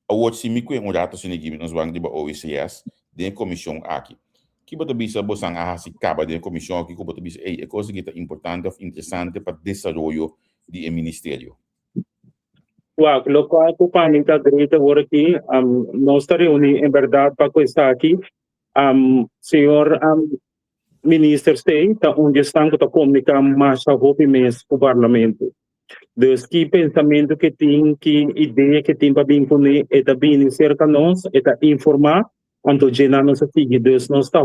o outro se me conhece um rato se ninguém nos vão de OECS de comissão aqui que bota bisa bosang se acaba de comissão aqui que bota bisa é coisa que é importante ou interessante para desenvolvimento do ministério. Uau, o qual o panel está direito agora aqui nós estamos reunidos em verdade para estar aqui senhor ministro está onde estão que está comunicando mais a roupa mesmo com o parlamento. Dus que pensamento que tem, que ideia que tem para vir com ele, é também cerca nós, é informar, Então, já não se sigue, Deus não está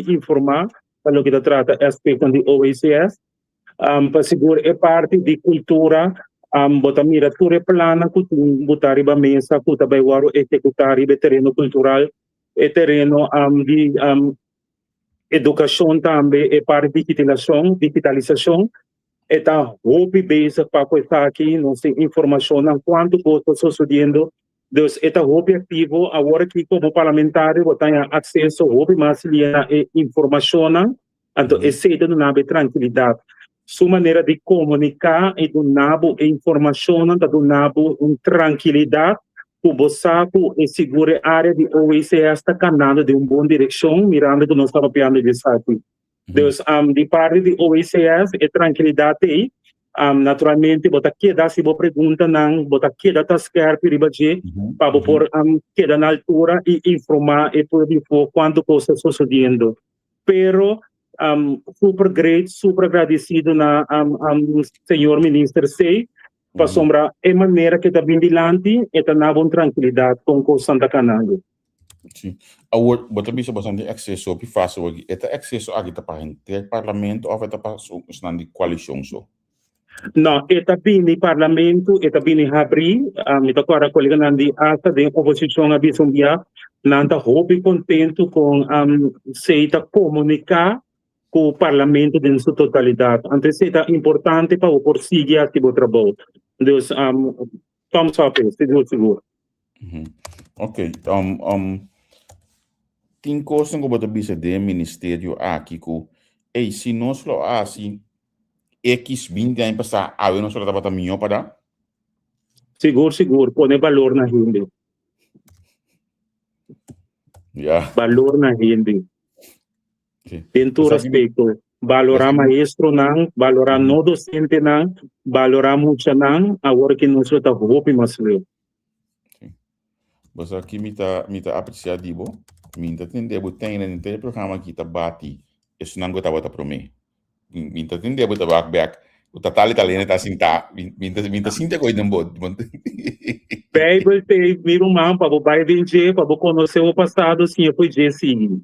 informar para o que trata aspecto de OACS, para segurar é parte de cultura, botar mira tudo é plana, botar riba mesa, botar vai o executar riba terreno cultural, é terreno de educação também, é parte de digitalização, está hobby base para coisa aqui, não sei informação, não quanto coisa sucedendo. Dus het objetivo agora que como parlamentário tenha acesso ao hobby mas informação então esse é do nabo tranquilidade sua maneira de comunicar é do nabo informação do nabo tranquilidade o bosaco e segura área de OACS está caminhando de boa direção mirando que nós estamos piando de saco dus de parte de OACS é tranquilidade aí naturalmente, bota queda se você pergunta não, bota queda tá esquerdo para por queda na altura e informar e por quanto coisa sucedendo. Pero super great, super agradecido na senhor ministro sei, para sombra é maneira que tá bem dilante e tá na boa tranquilidade com o Santa Cananga. Sim. Agora, bota bisa bastante acesso ao que faz hoje. É acesso a que tá para o parlamento ou é para o de coalição só? Não, está bem no parlamento, está bem em abrir, está agora colega Nandi ata de oposição a Bisumbia, nanta hobby contento com se comunicar com o parlamento em sua totalidade. Antes é importante para o prosseguir ativo trabalho. Então, vamos fazer, seguro. Ok, tem coisa que você bisa de ministério aqui que, se nós lo assim X 20 anos passar, eu não sou da bata minha para Seguro, põe valor na gente. Valor na gente. Tem todo respeito. Valorar maestro não, valorar no docente não, valorar muito não, agora que nós está roupa mas eu. Mas aqui me tá apreciar dibo, me entender botem no programa que tá bati, isso não gota bota para mim. Minta tinde buta back o total italiano tá sinta minta sinta coisa não pode Bible tem miro man para o Bible para conhecer o passado sim foi dia sim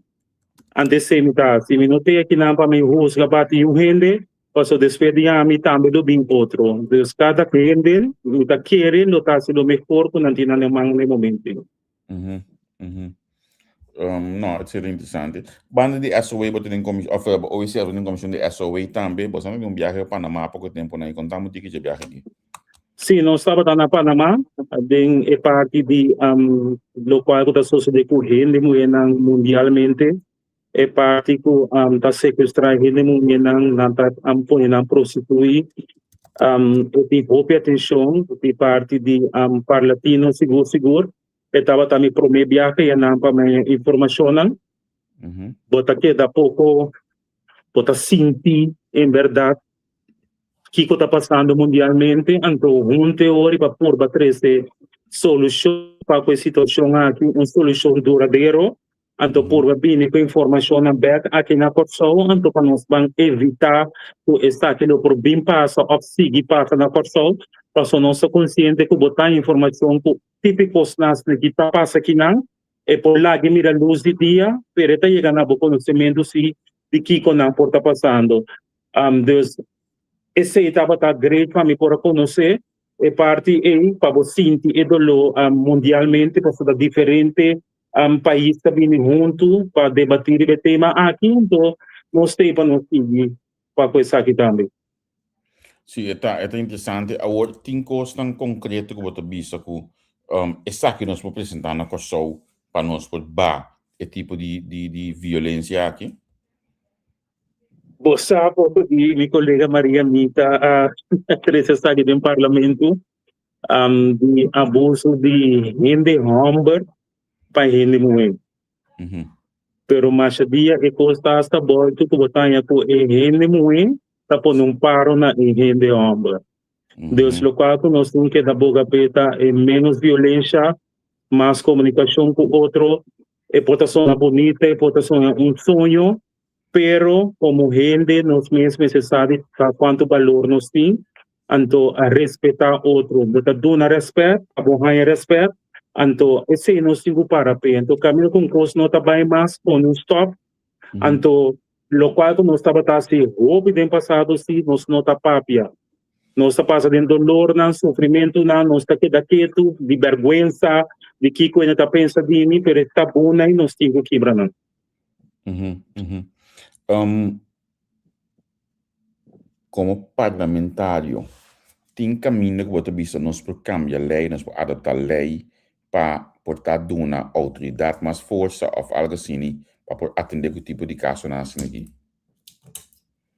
antes se me tá se me notei aqui na para me rusga bati o rende passou despedir a mim também do bem outro dus cada rende me tá querendo tá se do melhor com antina no momento não, é seria interessante. Banda de SOA, você tem comissão, ou se tem comissão de SOA também, você não tem um viagem para Panamá há pouco tempo, né? Contamos de que já viagem aqui. Sim, nós estávamos na Panamá, é parte de local da sociedade corrente mundialmente, é parte que da sequestrar gente mundial na prostituir, de boa atenção, de parte de parlatino seguro. Estava também para mim viagem e não para minha informação. Bota que da pouco, bota sentir em verdade que está passando mundialmente. Então, teoria para por trazer solução para a situação aqui, uma solução duradoura. Então, por vir com informação aberta aqui na Corsol, então para nós vamos evitar que está aquilo por bem passa ou seguir passa na Corsol, para nós ser consciente que botar informação típicos nas que está passa aqui não, é por lá que mira a luz de dia, para estar chegando ao conhecimento de que não está passando. Esse etapa está grande para me por conhecer, é parte para você sentir mundialmente, para ser diferente país que vem junto para debater o tema aqui, então nós temos para nos seguir para coisa aqui também. Sim, é interessante. Agora, tem coisas tão concretas que você visa que essa que nós vamos apresentar na Corsol para nós poder esse tipo de violência aqui? Você sabe que minha colega Maria Mita está aqui no parlamento de abuso de gente homem para gente mulher. Pero mais dia que costa hasta bolso que botanha com gente mulher tá por um paro na gente homem. Deus local que nós temos que dar boca preta é menos violência, mais comunicação com o outro, é pode ser bonita, pode ser um sonho, pero como gente nós mesmos sabemos quanto valor nós temos, então a respeitar outro, dar respeito, a bom respeito, Anto, esse nós temos para pé. Anto, caminho com coisa não trabalha mais com um stop. Anto, lo qual nós estava assim, houve no passado, sim, nós não está papia. Nós está passando em dolor, não, sofrimento, não, nós está quieto, de vergonha, de que coisa está pensando de mim, mas está bom, e nós temos que quebrar, não. Como parlamentário, tem caminho que você visa nós por cambiar lei, nós por adaptar lei para portar uma autoridade mais força ou algo assim, para atender o tipo de caso na assim aqui.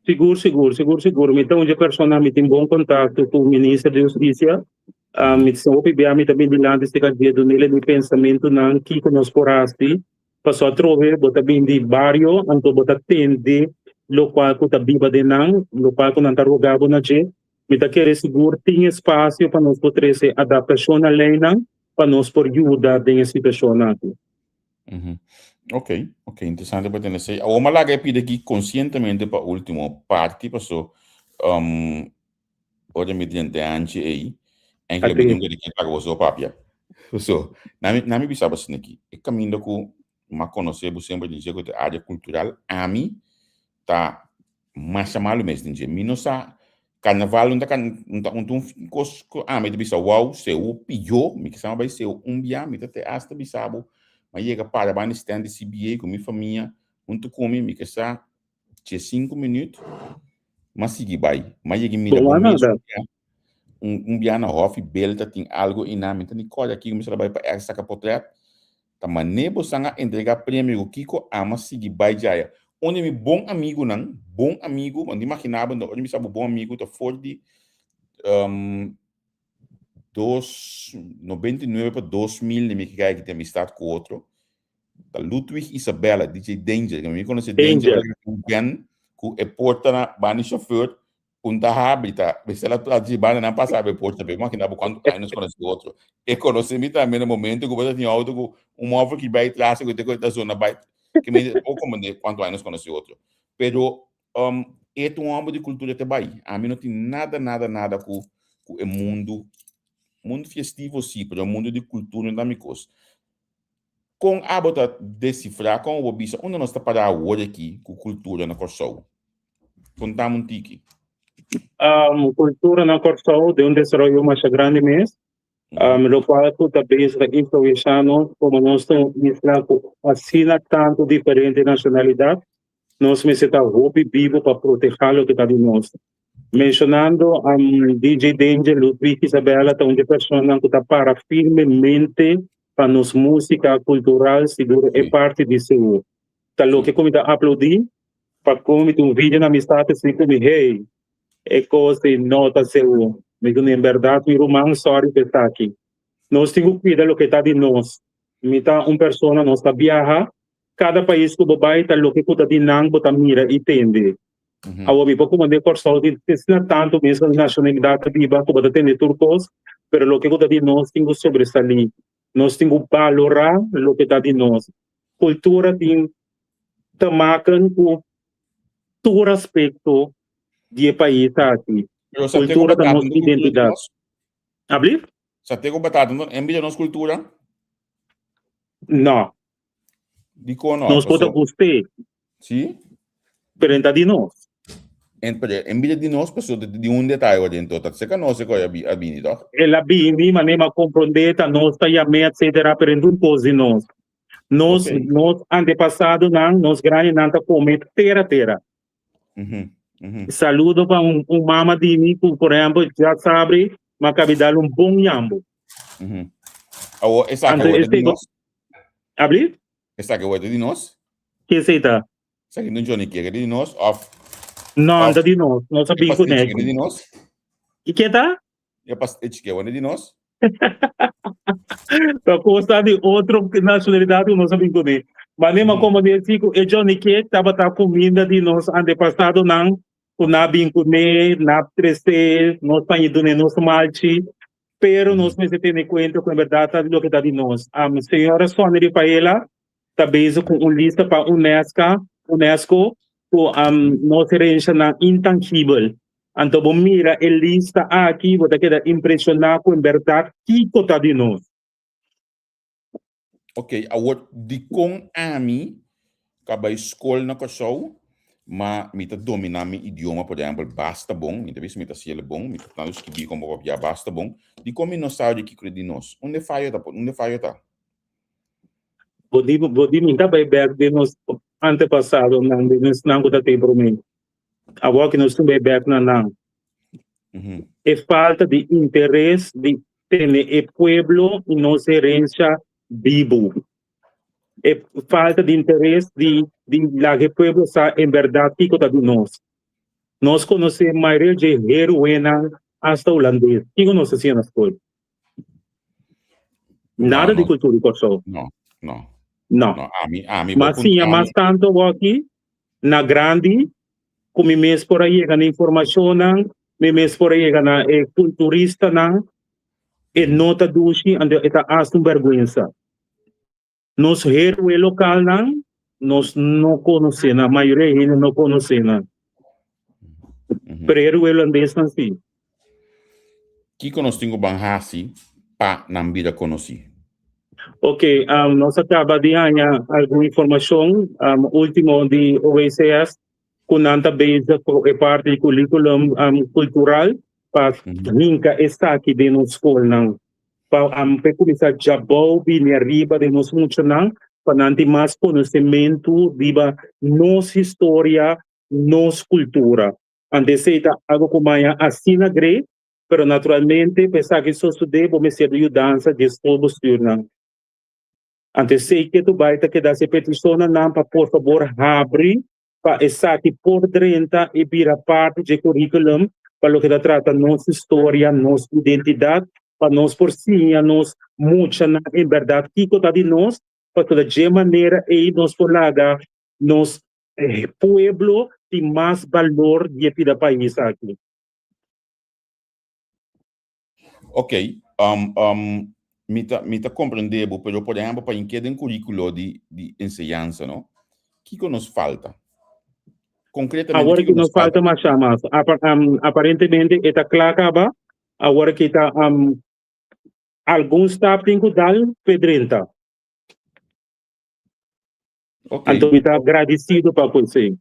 Seguro. Então, a pessoa me tem bom contato com o ministro da Justiça. Me sou PBA, também de lá, deste caso, nele de pensamento, não, que nós porasti, passou a trover, bota bem de barrio, então bota tende, lo qual que tá viva de não, lo qual que não está rogado na gente, me tá querer seguro, tem espaço para nós poder se adaptação à lei, não, para nós por ajudar nessa situação aqui. Ok, interessante para entender. O malaga pide aqui conscientemente para a última parte, passou, hoje me diante antes aí, em que eu me digo que paga o papia. So, na me bisa assim aqui, é caminho que uma conhecer, sempre dizer que a área cultural, a mim, tá mais chamado mesmo, dizer, minosa carnaval não tá coisa me bisa wow, se o pior, me que chama vai ser dia, me até hasta bisabo, mas chega para a stand de CBA com minha família, muito come, me que sa, tinha 5 minutos, mas segui vai, mas chega me dia na hof, belta tem algo e na mente, Nicole aqui me trabalha para essa capotete, tá maneiro sanga entregar prêmio Kiko ama seguir vai já onde meu bom amigo, onde imaginava, onde me sabe bom amigo, tá fora de 99 para 2000, me que cai que tem amistade com outro. Da Ludwig Isabella, DJ Danger, que me conhece Danger, que é porta na bani chauffeur, da habita, se ela tá de bani não passava a porta, mas que não quando aí nos conhece outro. E conhece-me também no momento que você tinha auto, móvel que vai atrás, que tem coisa da zona vai que me ou como de quanto anos conheci outro. Pero é um âmbito de cultura também. A mim não tem nada com o mundo festivo sim, pero o mundo de cultura não me costa. Com a bota decifrar com o bisa, onde nós está para hoje aqui com cultura na Corsol. Contamos um tique. Cultura na Corsol de um desenvolvimento mais grande mesmo. Lo qual também está influenciando como nós estamos assina tanto diferente nacionalidade, nós necessitamos hobby vivo para proteger o que está de nós. Mencionando DJ Danger, Ludwig Isabella, uma pessoa que está para firmemente para nos música cultural, seguro é parte disso. Tá lo que como está aplaudir, para como um vídeo na amistade, assim como hey, é coisa nota seu. Em verdade, meu irmão, sorry por estar aqui. Nós temos que cuidar do que está de nós. Uma pessoa não está viajar, cada país que vai estar o que está de nós, está mira e entende. A ouvi pouco mandei por sorte, não tanto mesmo nacionalidade viva, como está tendo turcos, mas o que está de nós temos que sobresair. Nós temos que valorar o que está de nós. Cultura tem tamacan com todo aspecto do país aqui. Cultura da nossa identidade. Abrir? Você tem batata em nossa cultura? Não. Dico não. Nós podemos gostar. Sim? Perenta de nós. Em vez de nós, pessoal, de um detalhe dentro, você conhece qual é a bini, tá? Ela bini, mas nem compreender, a nós, a etc., perendo um pouco de nós. Nós, antepassado, nós grandes, não está comendo terra. Saludo para mama de mim, por exemplo, já sabe, mas cabe dar bom yambo. Essa aqui é de nós? Abrir? Essa aqui é de nós? Que seita? Essa aqui não Johnny que é de nós? Não, é de nós. Nós sabemos que é de nós? E que tá? É pastel que é de nós? Para constar de outra nacionalidade, nós sabemos que é. Mas nem como dizer, o Johnny que estava comida de nós antepassado, não. O nabim comer, nab triste, nós panhido nem nosso malchi, pero nós me tem em conta com a verdade do que está de nós. A senhora Sônia de Paella está bem com uma lista para UNESCO, com nossa herança na intangível. Então, vamos mirar a lista aqui, você queda impressionado com a verdade que está de nós. Ok, awat di kong ami kabay school na kasyaw, ma mita domina mi idioma, por exemplo, basta bom, mita bis mita siya bom, mita tanus kibi como kopya basta bom, di komi no saudi ki kredinos. Unde fayo ta? Bodi minta by back de nos antepasado nang de nos nang kuta te promen. Awa que nos tumbe back na nang. É falta de interesse de ter o pueblo e nossa herança vivo. É falta de interesse de lá que o pueblo está em verdade que de nós. Nós conhecemos a maioria de heroína hasta holandês. Que nós assim nas coisas. Nada de cultura coçou. Não. Mas sim, mas tanto aqui na grande, como mês por aí na informação não, mês por aí na culturista não, e nota dushi ande eta hasta vergonha. Nos herói local não, nós não conhecemos, a maioria ainda não conhecemos. Pero herói holandês não sim. Que nós temos banhasi pa na vida conheci. Ok, nós acaba de ganhar alguma informação, último de OECS, com nanta base é parte do currículo cultural, para nunca está aqui de nossa escola não. Para começar já bom vir arriba de nós muito não, para nanti mais conhecimento viva nossa história, nossa cultura. Antes de algo como assim na greve, pero naturalmente pensar que só estudei vou me ser de dança de todo não. Antes sei que tu vai ter que dar essa petição não para por favor abre para estar aqui por dentro e vira parte do currículo para o que trata nossa história, nossa identidade, para nós por si, nós muito em verdade que está de nós, para de maneira e nós por lá nos pueblo tem mais valor de vida país aqui. Ok, mita compreendebo, pero por exemplo, para incluir um currículo de enseñanza, não? O que nos falta? Concretamente, agora que nos falta mais chamas. Aparentemente, está claro, agora que está algum staff tem que dar pedrenta. Ok. Então, está agradecido para você.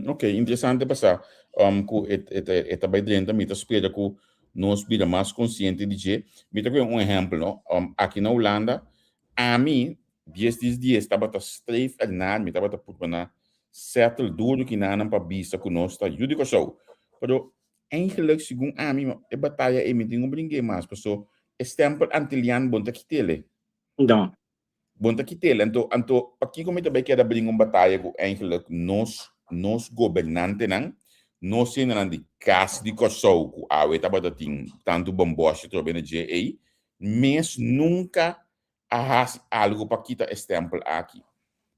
Ok, interessante passar. Que está bem dentro, mita espera que nós vira mais consciente de que, mita que exemplo, não? Aqui na Holanda, a mim, 10 dias, estava a streif a nada, mita estava a pôr na certo duro que não para vista que nós está judico show. Pero eigenlijk segundo a mim, a batalha é me tem brinque mais, pessoal. Stempel antilian bonta kitele. Não. Bonta kitele, então, aqui como também quer abrir batalha com eigenlijk nos governante não, nós sem não de cas de coçou, que a weta bata tem tanto bomboche trobe na GA, mas nunca arras algo para quitar stempel aqui.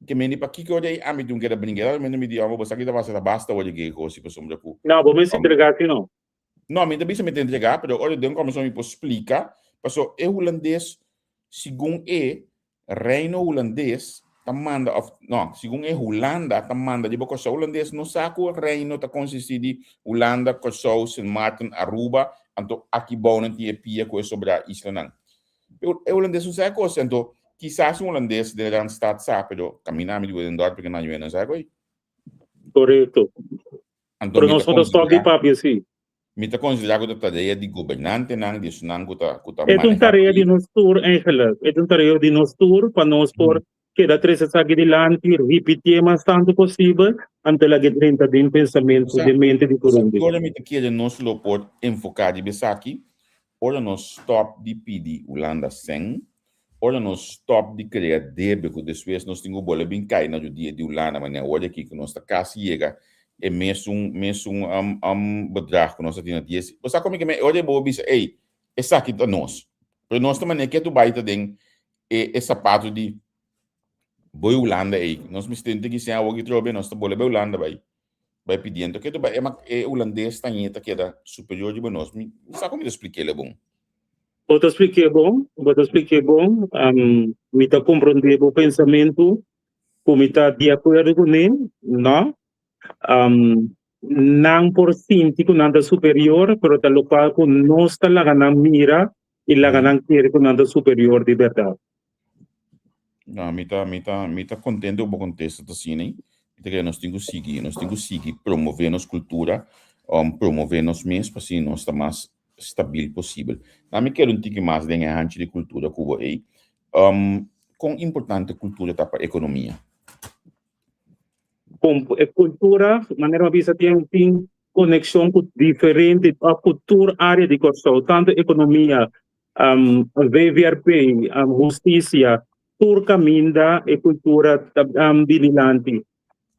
Que me para que olhei a mim de quer brincar, me me diabo, você aqui tá passando basta olha que coisa para sombra cu. Não, vamos se entregar aqui não. Não, me também se me entregar, pero olha de como só me explica, passou é holandês, segundo reino holandês, tamanda of não, segundo Holanda, tamanda de boca só holandês no saco reino tá consiste de Holanda, Curaçao, Sint Maarten, Aruba, então aqui bonen tie pia com sobre a isla não. É holandês não sabe coisa, então quizás um holandês de lá estado sabe, pero caminhar me digo dentro porque não é não sabe. Correto. Então nós somos só de papo assim. Me tá considerado que a tarefa de governante não, de sunang que tá é uma tarefa de nós tour, eigenlijk. É uma tarefa de nós tour para nós por que da três sabe de lante repetir mais tanto possível ante a guerra de pensamento de mente de corrente. Agora me quer nós lo por enfocar de aqui, ora nós stop de pedir Holanda sem, ora nós stop de criar débito, depois nós temos bola bem cair na dia de Holanda, mas olha aqui que nós tá quase chega é mesmo bedrag que nós temos dias. Você como que me olha boa bisa, ei, essa aqui tá nós. Pero nós também que tu baita den é sapato de boi Holanda aí. Nós me temos que ser algo que trobe nós tá bola boi Holanda vai pedindo que tu vai é holandês tanheta que era superior de nós. Sabe como eu expliquei ele bom? Vou te explicar bom, me tá compreender o pensamento, como está de acordo com ele, não? Não por sentir que nada superior, pero tal local que não está lá na mira e lá na querer que nada superior de verdade. Não, me tá contente com o contexto assim, né? Que nós temos que seguir promover nossa cultura, promover nós mesmos, para assim, nós está mais estável possível. Na me quero um tique mais de de cultura Cuba aí, com importante cultura tá para a economia. Com cultura, maneira vista tem conexão com diferente a cultura área de corso, tanto economia, VVRP, justiça, tur caminda e cultura vigilante.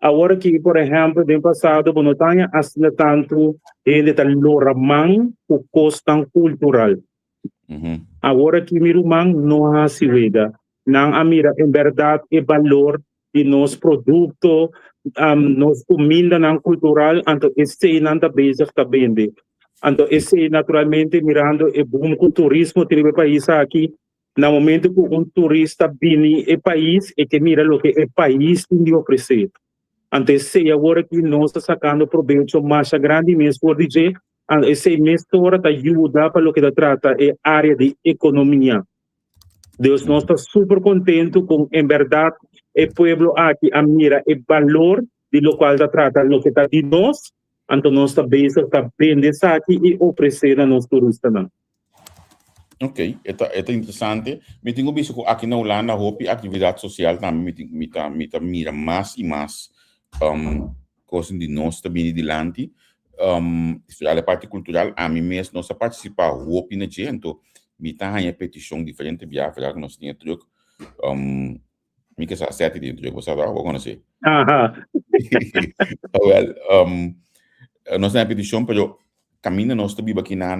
Agora que, por exemplo, no passado, não tinha assim tanto ele está loramang o custo cultural. Agora que mirumang não há se veda, não há mira em verdade o valor de nosso produto, nossa comida não cultural, então esse não está base está vende. Então esse naturalmente mirando o boom com turismo no país aqui, no momento que turista vem ao país e que mira o que o país tem de oferecer. Então, se agora que nós estamos sacando proveito mais grande mesmo, por dizer, esse mesmo está ajuda para o que trata é área de economia. Deus nós está super contente com, em verdade, o povo aqui a mira o valor de lo qual trata o que está de nós, então nós está bem, está vender aqui e oferecer a nós turistas. Ok, é interessante. Me tenho visto que aqui na Holanda, a atividade social também me mira mais e mais coisas de nós também de lante. A parte cultural, a mim mesmo, nós participar hopi na gente, então, me tá a petição diferente via que nós tínhamos truque. Me que sa sete de truque, você sabe, vou conhecer. Well, nós temos a petição, pero caminho nós também aqui na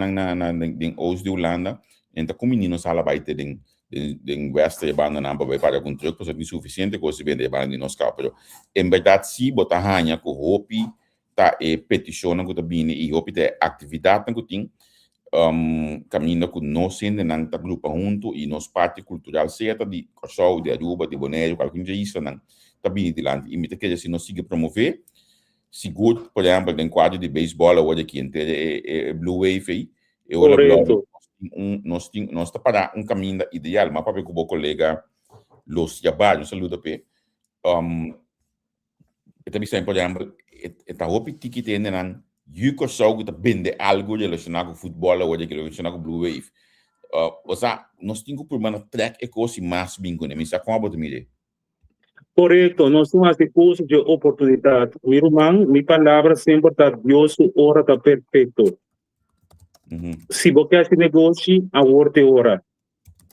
Oost de Holanda, então como nós sala vai ter den West e banda na para com truque, porque é suficiente que você vende banda de nós cá, pero em verdade se botar hanha com hopi tá e petição que tá bem e hopi tá atividade que tem caminho com nós sendo na grupo junto e nos parte cultural certa de Corsol, de Aruba, de Bonaire, qualquer coisa isso não tá bem de lá e me que se nós siga promover seguro, por exemplo, em quadro de beisebol hoje aqui entre Blue Wave aí nós tá para caminho ideal, mas para com o colega Los Jabbar, saludo pe também sempre por exemplo eta hopi tiki tende nan yuko sogo ta bende algo relacionado com futebol hoje que relacionado com Blue Wave nós temos por mana track e coisa mais bingo né me sa com a boa mire. Correto, nós temos esse curso de oportunidade. Meu irmão, minha palavra sempre está Deus, hora está perfeito. Se você quer esse negócio, a hora.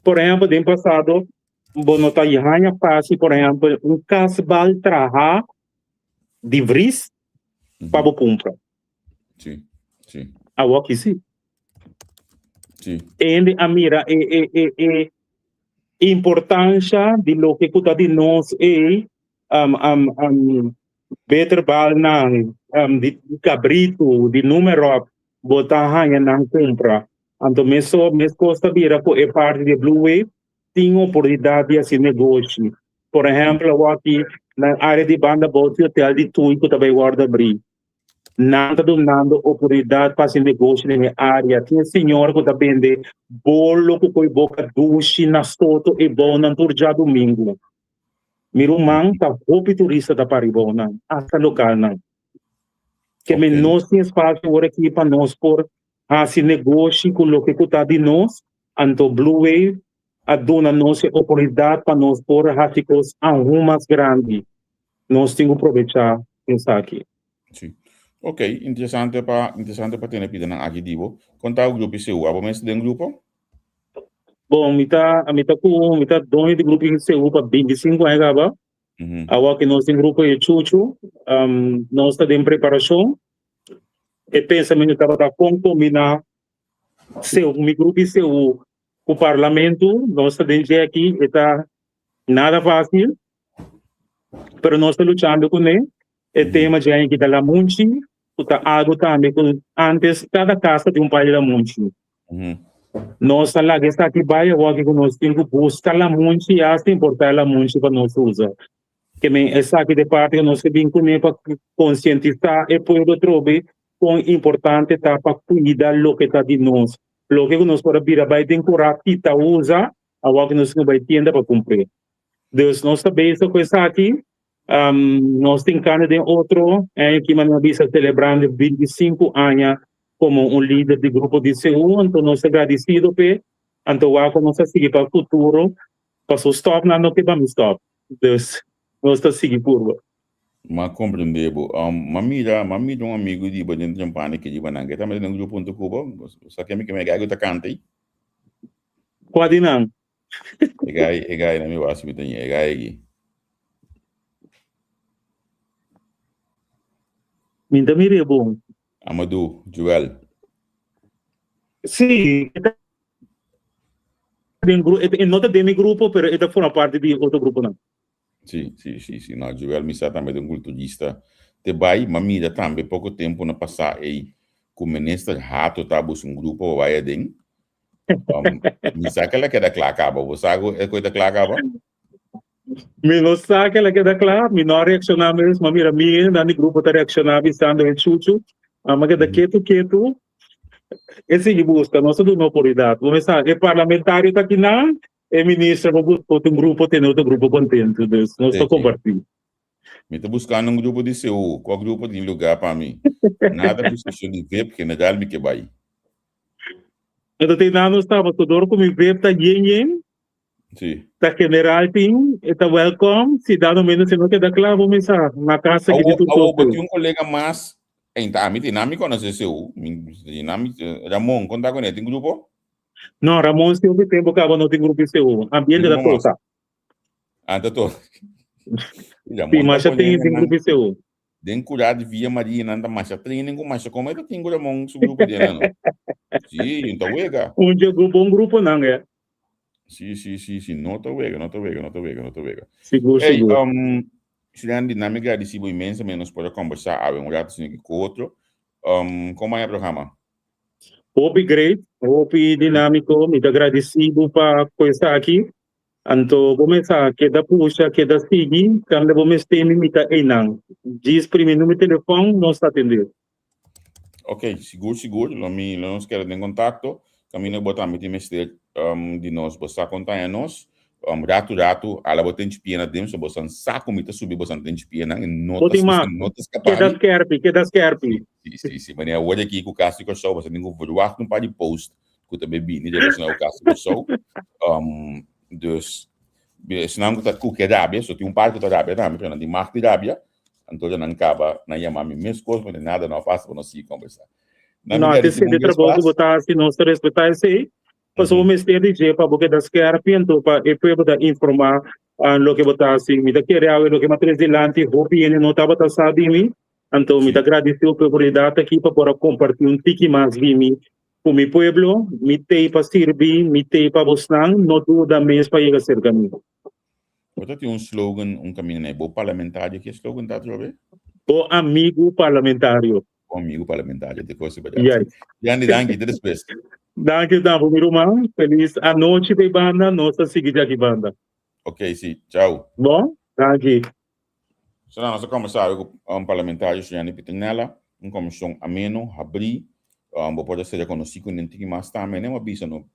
Por exemplo, no passado, não está aí fácil, por exemplo, casal trabalhar de vris para comprar. Sim. Agora que sim. Sim. E a mira importância de lo que cuida de nós é better balnan de cabrito de número botar hanha na compra então mesmo costa vira por parte de Blue Wave tem oportunidade de esse negócio por exemplo aqui na área de banda bote hotel de Tui que também guarda abrir nada dando oportunidade para esse negócio na área. Tinha senhor que vende bolo que foi boca duche na soto e bom na turja domingo. Mirumang tá roupa turista da Paribona, hasta local não. Que me nós tem espaço agora aqui para nós por esse negócio com o que está de nós, anto Blue Wave a dona nossa oportunidade para nós por esse coisa mais grande. Nós temos que aproveitar isso aqui. Sim. Ok, interessante para ter pida na Agidivo. Contar o grupo CU, abo mês do grupo? Bom, me tá dono de grupo CU para 25 anos agora. Agora que nós temos grupo de Chuchu, nós estamos em preparação. E pensamento estava para combinar meu grupo CU com o parlamento. Nós estamos aqui, está nada fácil, mas nós estamos lutando com ele. O tema de aí que da Lamunchi, está algo também antes cada casa de país Lamunchi. Nós lá que está aqui vai agora que nós temos que buscar Lamunchi e até importar Lamunchi para nós usar. Que me essa aqui de parte que nós temos que para conscientizar e por outro lado quão importante está para cuidar do que está de nós. O que nós para vir vai ter que usa agora que nós vai tienda para cumprir. Dus nós também com isso aqui, nós temos de outro, que nós estamos celebrando 25 anos como líder do grupo de CU, então nós agradecidos, então nós seguir para o futuro, para o stop, não que vamos stop. Dus nós estamos seguindo por. Ma compreendebo. Mamida um amigo de dentro de Jampane que de bananga, também no grupo do Cuba, só que me gago tá cante. Quase não. Egai na mi wasu bitan egai. Minta mire bom. Amadou, Joel. Sim, nota de mi grupo, pero esta forma parte de outro grupo não. Sim. Não, Joel me sa também um culturista. Te vai, mamida também pouco tempo na passar aí com o ministro Rato tabus grupo vai adem. Me sa que ela quer da clacaba, você sabe é coisa da clacaba? Me não sabe que ela quer da claro, me não reaccionar mesmo, mas mira, no grupo tá reaccionando, estando em chuchu, mas que da quieto, esse que busca, nós somos uma autoridade, vamos saber, é parlamentário tá aqui não, é ministro, vamos buscar um grupo, tem outro grupo contente, nós estamos compartilhando. Me tá buscando um grupo de seu, qual grupo tem lugar para mim? Nada por questão de ver, porque não dá me que vai. Então tem nada, estava todo como ver, tá yen. Sim. Tá general team, está welcome, se dá no menos se não quer dar claro, vamos pensar, na casa que de tudo. Eu um colega mais, então, dinâmico, não sei se eu, dinâmico, Ramon, conta com ele, tem grupo? Não, Ramon, se eu tempo que não tem grupo seu, ambiente da coisa. Ah, tá todo. Sim, mas já tem grupo seu. Den cuidado via Maria, nanda mais, treinem com mais, como é que tem Ramon, seu grupo dele, não? Sim, então, uega. Um grupo não, é? Sim, nota vega. Seguro. Estudando dinâmica, recibo imensamente, nós podemos conversar, a um rato assim com outro. Como é o programa? Hope great, hope dinâmico, muito agradecido para coisa aqui. Então, começar, queda puxa, queda seguir, quando vamos ter limita não. Diz primeiro no meu telefone, nós atendemos. Ok, seguro, nós queremos em contato. Caminho botar me mestre de nós, você contar nós, rato, ala botar de pia na dentro, so você saco me subir, você tem de pia na notas capaz. Queda skerpi. Sim, mas é hoje aqui com o caso que eu sou, você tem que voar com de post, que também bem, nem relacionado ao caso que eu sou. Dus, senão que tá com que Rábia, só tem par que tá Rábia, não, mas tem marca de Rábia, então já não acaba na chamar mesmo coisa, mas nada não faço para nós se conversar. Não, até se de trabalho botar assim, nós respeitar isso aí, mas o mestre de jeito para porque das que arrependo para e para botar informar lo que botar assim, me da querer lo que matriz de lante, hope ele não estava tassado em mim, então me da agradecer a oportunidade aqui para compartilhar um tique mais de mim com meu pueblo, me tei para servir, me tei para buscar, não dúvida mesmo para ir a ser caminho. Você tem slogan, caminho, né? Bom parlamentário, que slogan tá trouxe? O amigo parlamentário. Amigo parlamentar, de coisa para Danke, das best. Danke, meu irmão. Feliz a noite de banda, nossa seguida de banda. Ok, sim, tchau. Bom, danke. So, nós começamos com parlamentar, Gianni Pitinella, comissão ameno, abrir, pode ser reconhecido com o mais também, né? Uma visa no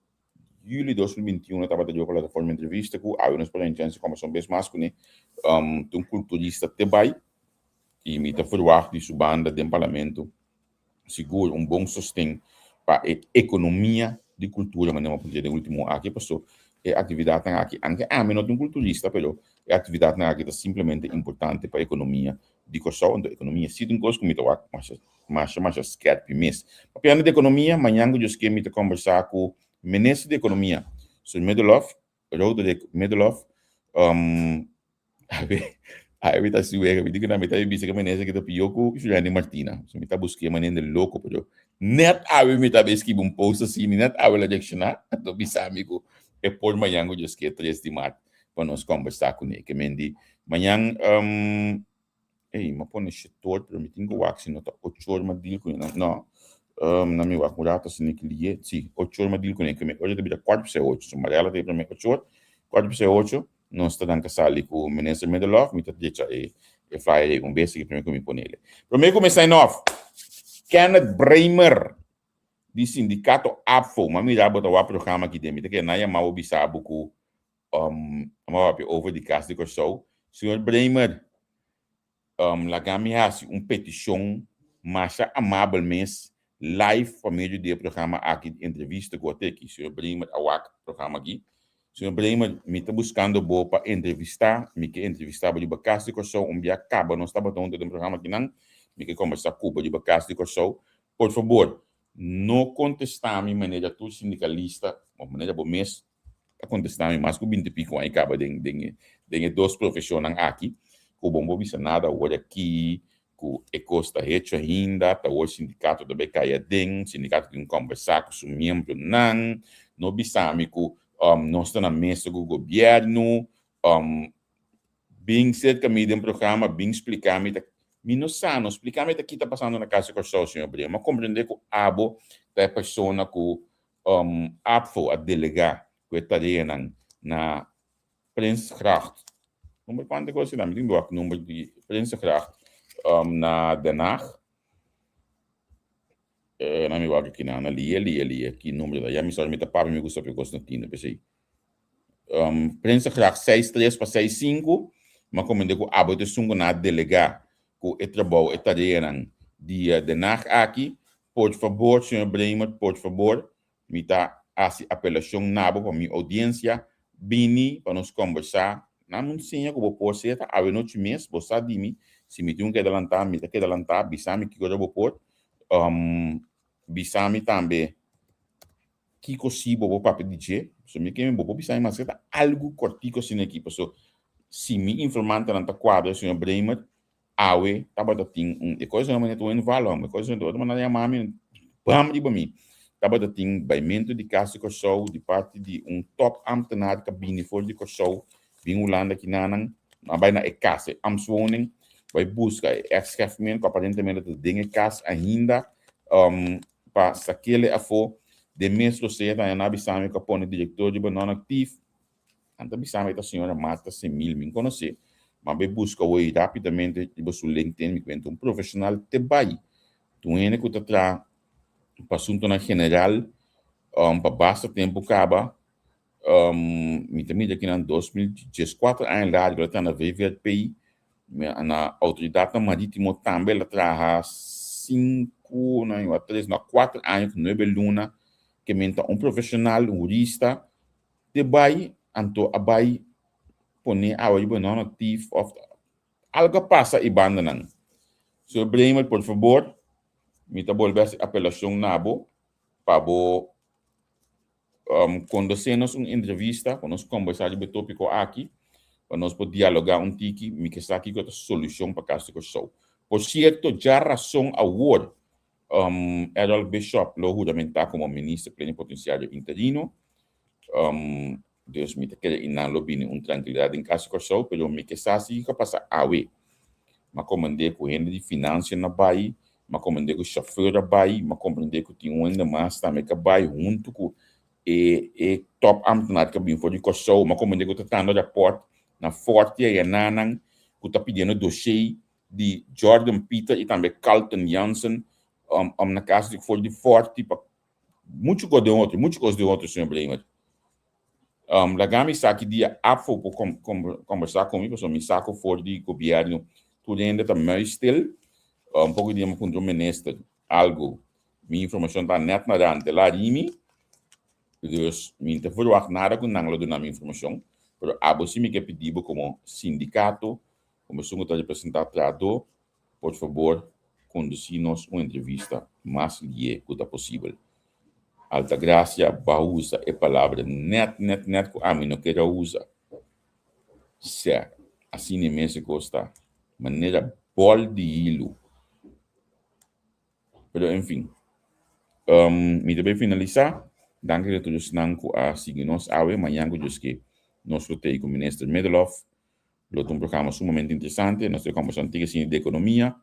julho de 2021, estava de uma plataforma entrevista com a Unas para a gente, comissão bem mais com um culturista Tebai, e me está forward de sua banda de parlamento seguro bom sustento para a economia de cultura, mas não pode dizer no último aqui passou é atividade aqui anche a menos de culturista, pero é atividade aqui é simplesmente importante para a economia de Kosovo, a economia se tem coisa como eu mas scarpe mês. Para de economia, amanhã eu esqueci de conversar com o ministro de economia, so Medvedev, aí tá suega, me diga na metade bisa que menesa que tá pioco, Juliane Martina. So me tá busquei manen de louco, pero net ave me tá vez que post assim, net ave la direcionar, to bisa amigo, é por manhã eu esqueci 3 de março para nós conversar com ele, que mendi manhã ma põe esse todo, pero me tenho wax não tá 8 horas mas deal com ele, não. Na minha wax mudata se nem que sim, 8 horas mas deal com ele, que me hoje deve 4/8, so Mariela tem para mim 8 horas, 4/8. Nós estamos casando com o ministro Medvedev, me está dizendo que faz beijo que primeiro me põe ele. Primeiro como sign off, Kenneth Bramer, do sindicato APFO, mas me dá botar o programa aqui dentro, que não é mal obisabo com over de caso de Corsou. Senhor Bremer, la gami hasi petição mais amavelmente live por meio do programa aqui de entrevista que eu tenho aqui. Senhor Bremer, awak programa aqui. Senhor Bremer, me está buscando boa para entrevistar, me quer entrevistar de caso de Corsou, dia acaba, não estava dentro do programa aqui não, me quer conversar com de caso de Corsou. Por favor, não contestar-me maneira tu sindicalista, ou maneira bom mês, a contestar-me mais que 20 pico aí acaba de dois profissionais aqui, que o bom bisa nada, olha aqui, que o Ecosta hecho ainda, tá o sindicato da Becaia den, sindicato que conversar com o membro não bisa-me que nós estamos na mesa com o governo, bem cerca me de um programa, bem explicar-me, não explicar-me o que está passando na casa com o senhor Bremer, mas compreender que o abo da pessoa que apfo a delegar que está na Prinsgracht. Número quanto coisa não, me o número de Prinsgracht na Den Haag. Não me vou aqui na ali aqui número da já me só me tapar me gusta porque gosto de pensei. Prinsgracht 63 para 65, mas compreender que o abo de sungo na delegar que o trabalho está de Den Haag aqui. Por favor, senhor Bremer, por favor, me dá essa apelação nabo para minha audiência, bini para nos conversar. Não sei como eu posso ser, a noite mês, você de mim, se me tem que adelantar, me tem que adelantar, bisame que eu vou pôr, bisame também, que possível vou para pedir, se me quer vou bisame, mas é algo cortico assim aqui, se me informar tanto quadro, senhor Bremer, awe, tava tem coisa não é tu em valor, coisa não é maneira mami, vamos de mim. Tava tem baimento de casa com show de parte de top ambtenaar cabine voor de show, vem Holanda que nanang, na bijna e casa, ambtswoning, vai buscar ex-chefman, que aparentemente de dingen casa ainda, para saquele afo, de mesmo se tá na bisame que põe diretor de banana ativo, anda bisame da senhora Marta Semil, me conhece. Mas vai buscar hoje rapidamente e você LinkedIn me conta profissional te vai tu ene que tá tra para assunto na general para basta tempo acaba me também aqui em 2014 ano lá que tá na VVPI na autoridade marítima também ela traha 5 não 3 não 4 anos que não é beluna que menta profissional jurista te vai anto abai pone awal banana ativo of algo passa e banda não. Senhor Bremer, por favor, me tá volver a apelação nabo para conduzir-nos uma entrevista, para nós conversar de tópico aqui, para nós poder dialogar tiki, me que está aqui com a solução para caso que show. Por certo, já razão award, Errol Bishop lo juramentar como ministro plenipotenciário interino, Deus me quer inalobine tranquilidade em casa Corsou, pero me que assim que passa awe. Mas comandei com ele de finanças na Bahia, mas comandei com o chauffeur da Bahia, mas comandei com tinha ainda mais também que Bahia junto com e top ambtenaar que bem foi de Corsou, mas comandei com o tratando da porta na forte e nanang que tá pedindo dossiê de Jordan Peter e também Carlton Jansen na casa de foi de forte para muitos coisas de outro senhor Bremer. Lagami aqui dia afo por conversar comigo, so me saco for de governo, tudo ainda tá mais stil, pouco de com o ministro, algo, minha informação tá net na dante lá rimi, dus me te verwacht nada com nanglo do na minha informação, pero abo se me que pedido como sindicato, como sungo tá representado, por favor, conduzir-nos uma entrevista mais lié que possível. Alta graça, usa a palavra net, que a mim não quero usar. Certo. Assim nem mesmo gosta. Maneira bol de hilo. Pero, enfim. Me também finalizar. Danke a todos que a seguir-nos. Amanhã que nós lutei com o ministro Medelov. Lutou programa sumamente interessante. Nós temos antiga de economia.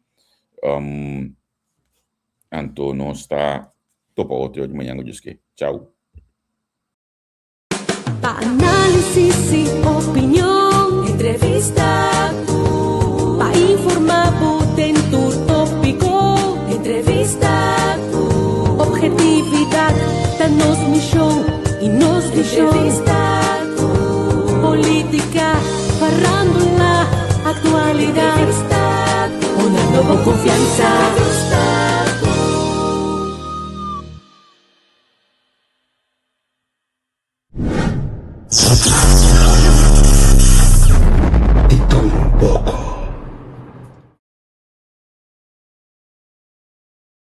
Então, nós está topa outro de manhã que tchau. Pa análisis y opinión, entrevista, pa informar potente tópico, entrevista, objetividad, danos mi show y nos di show. música, farándula, actualidad, una nueva confianza.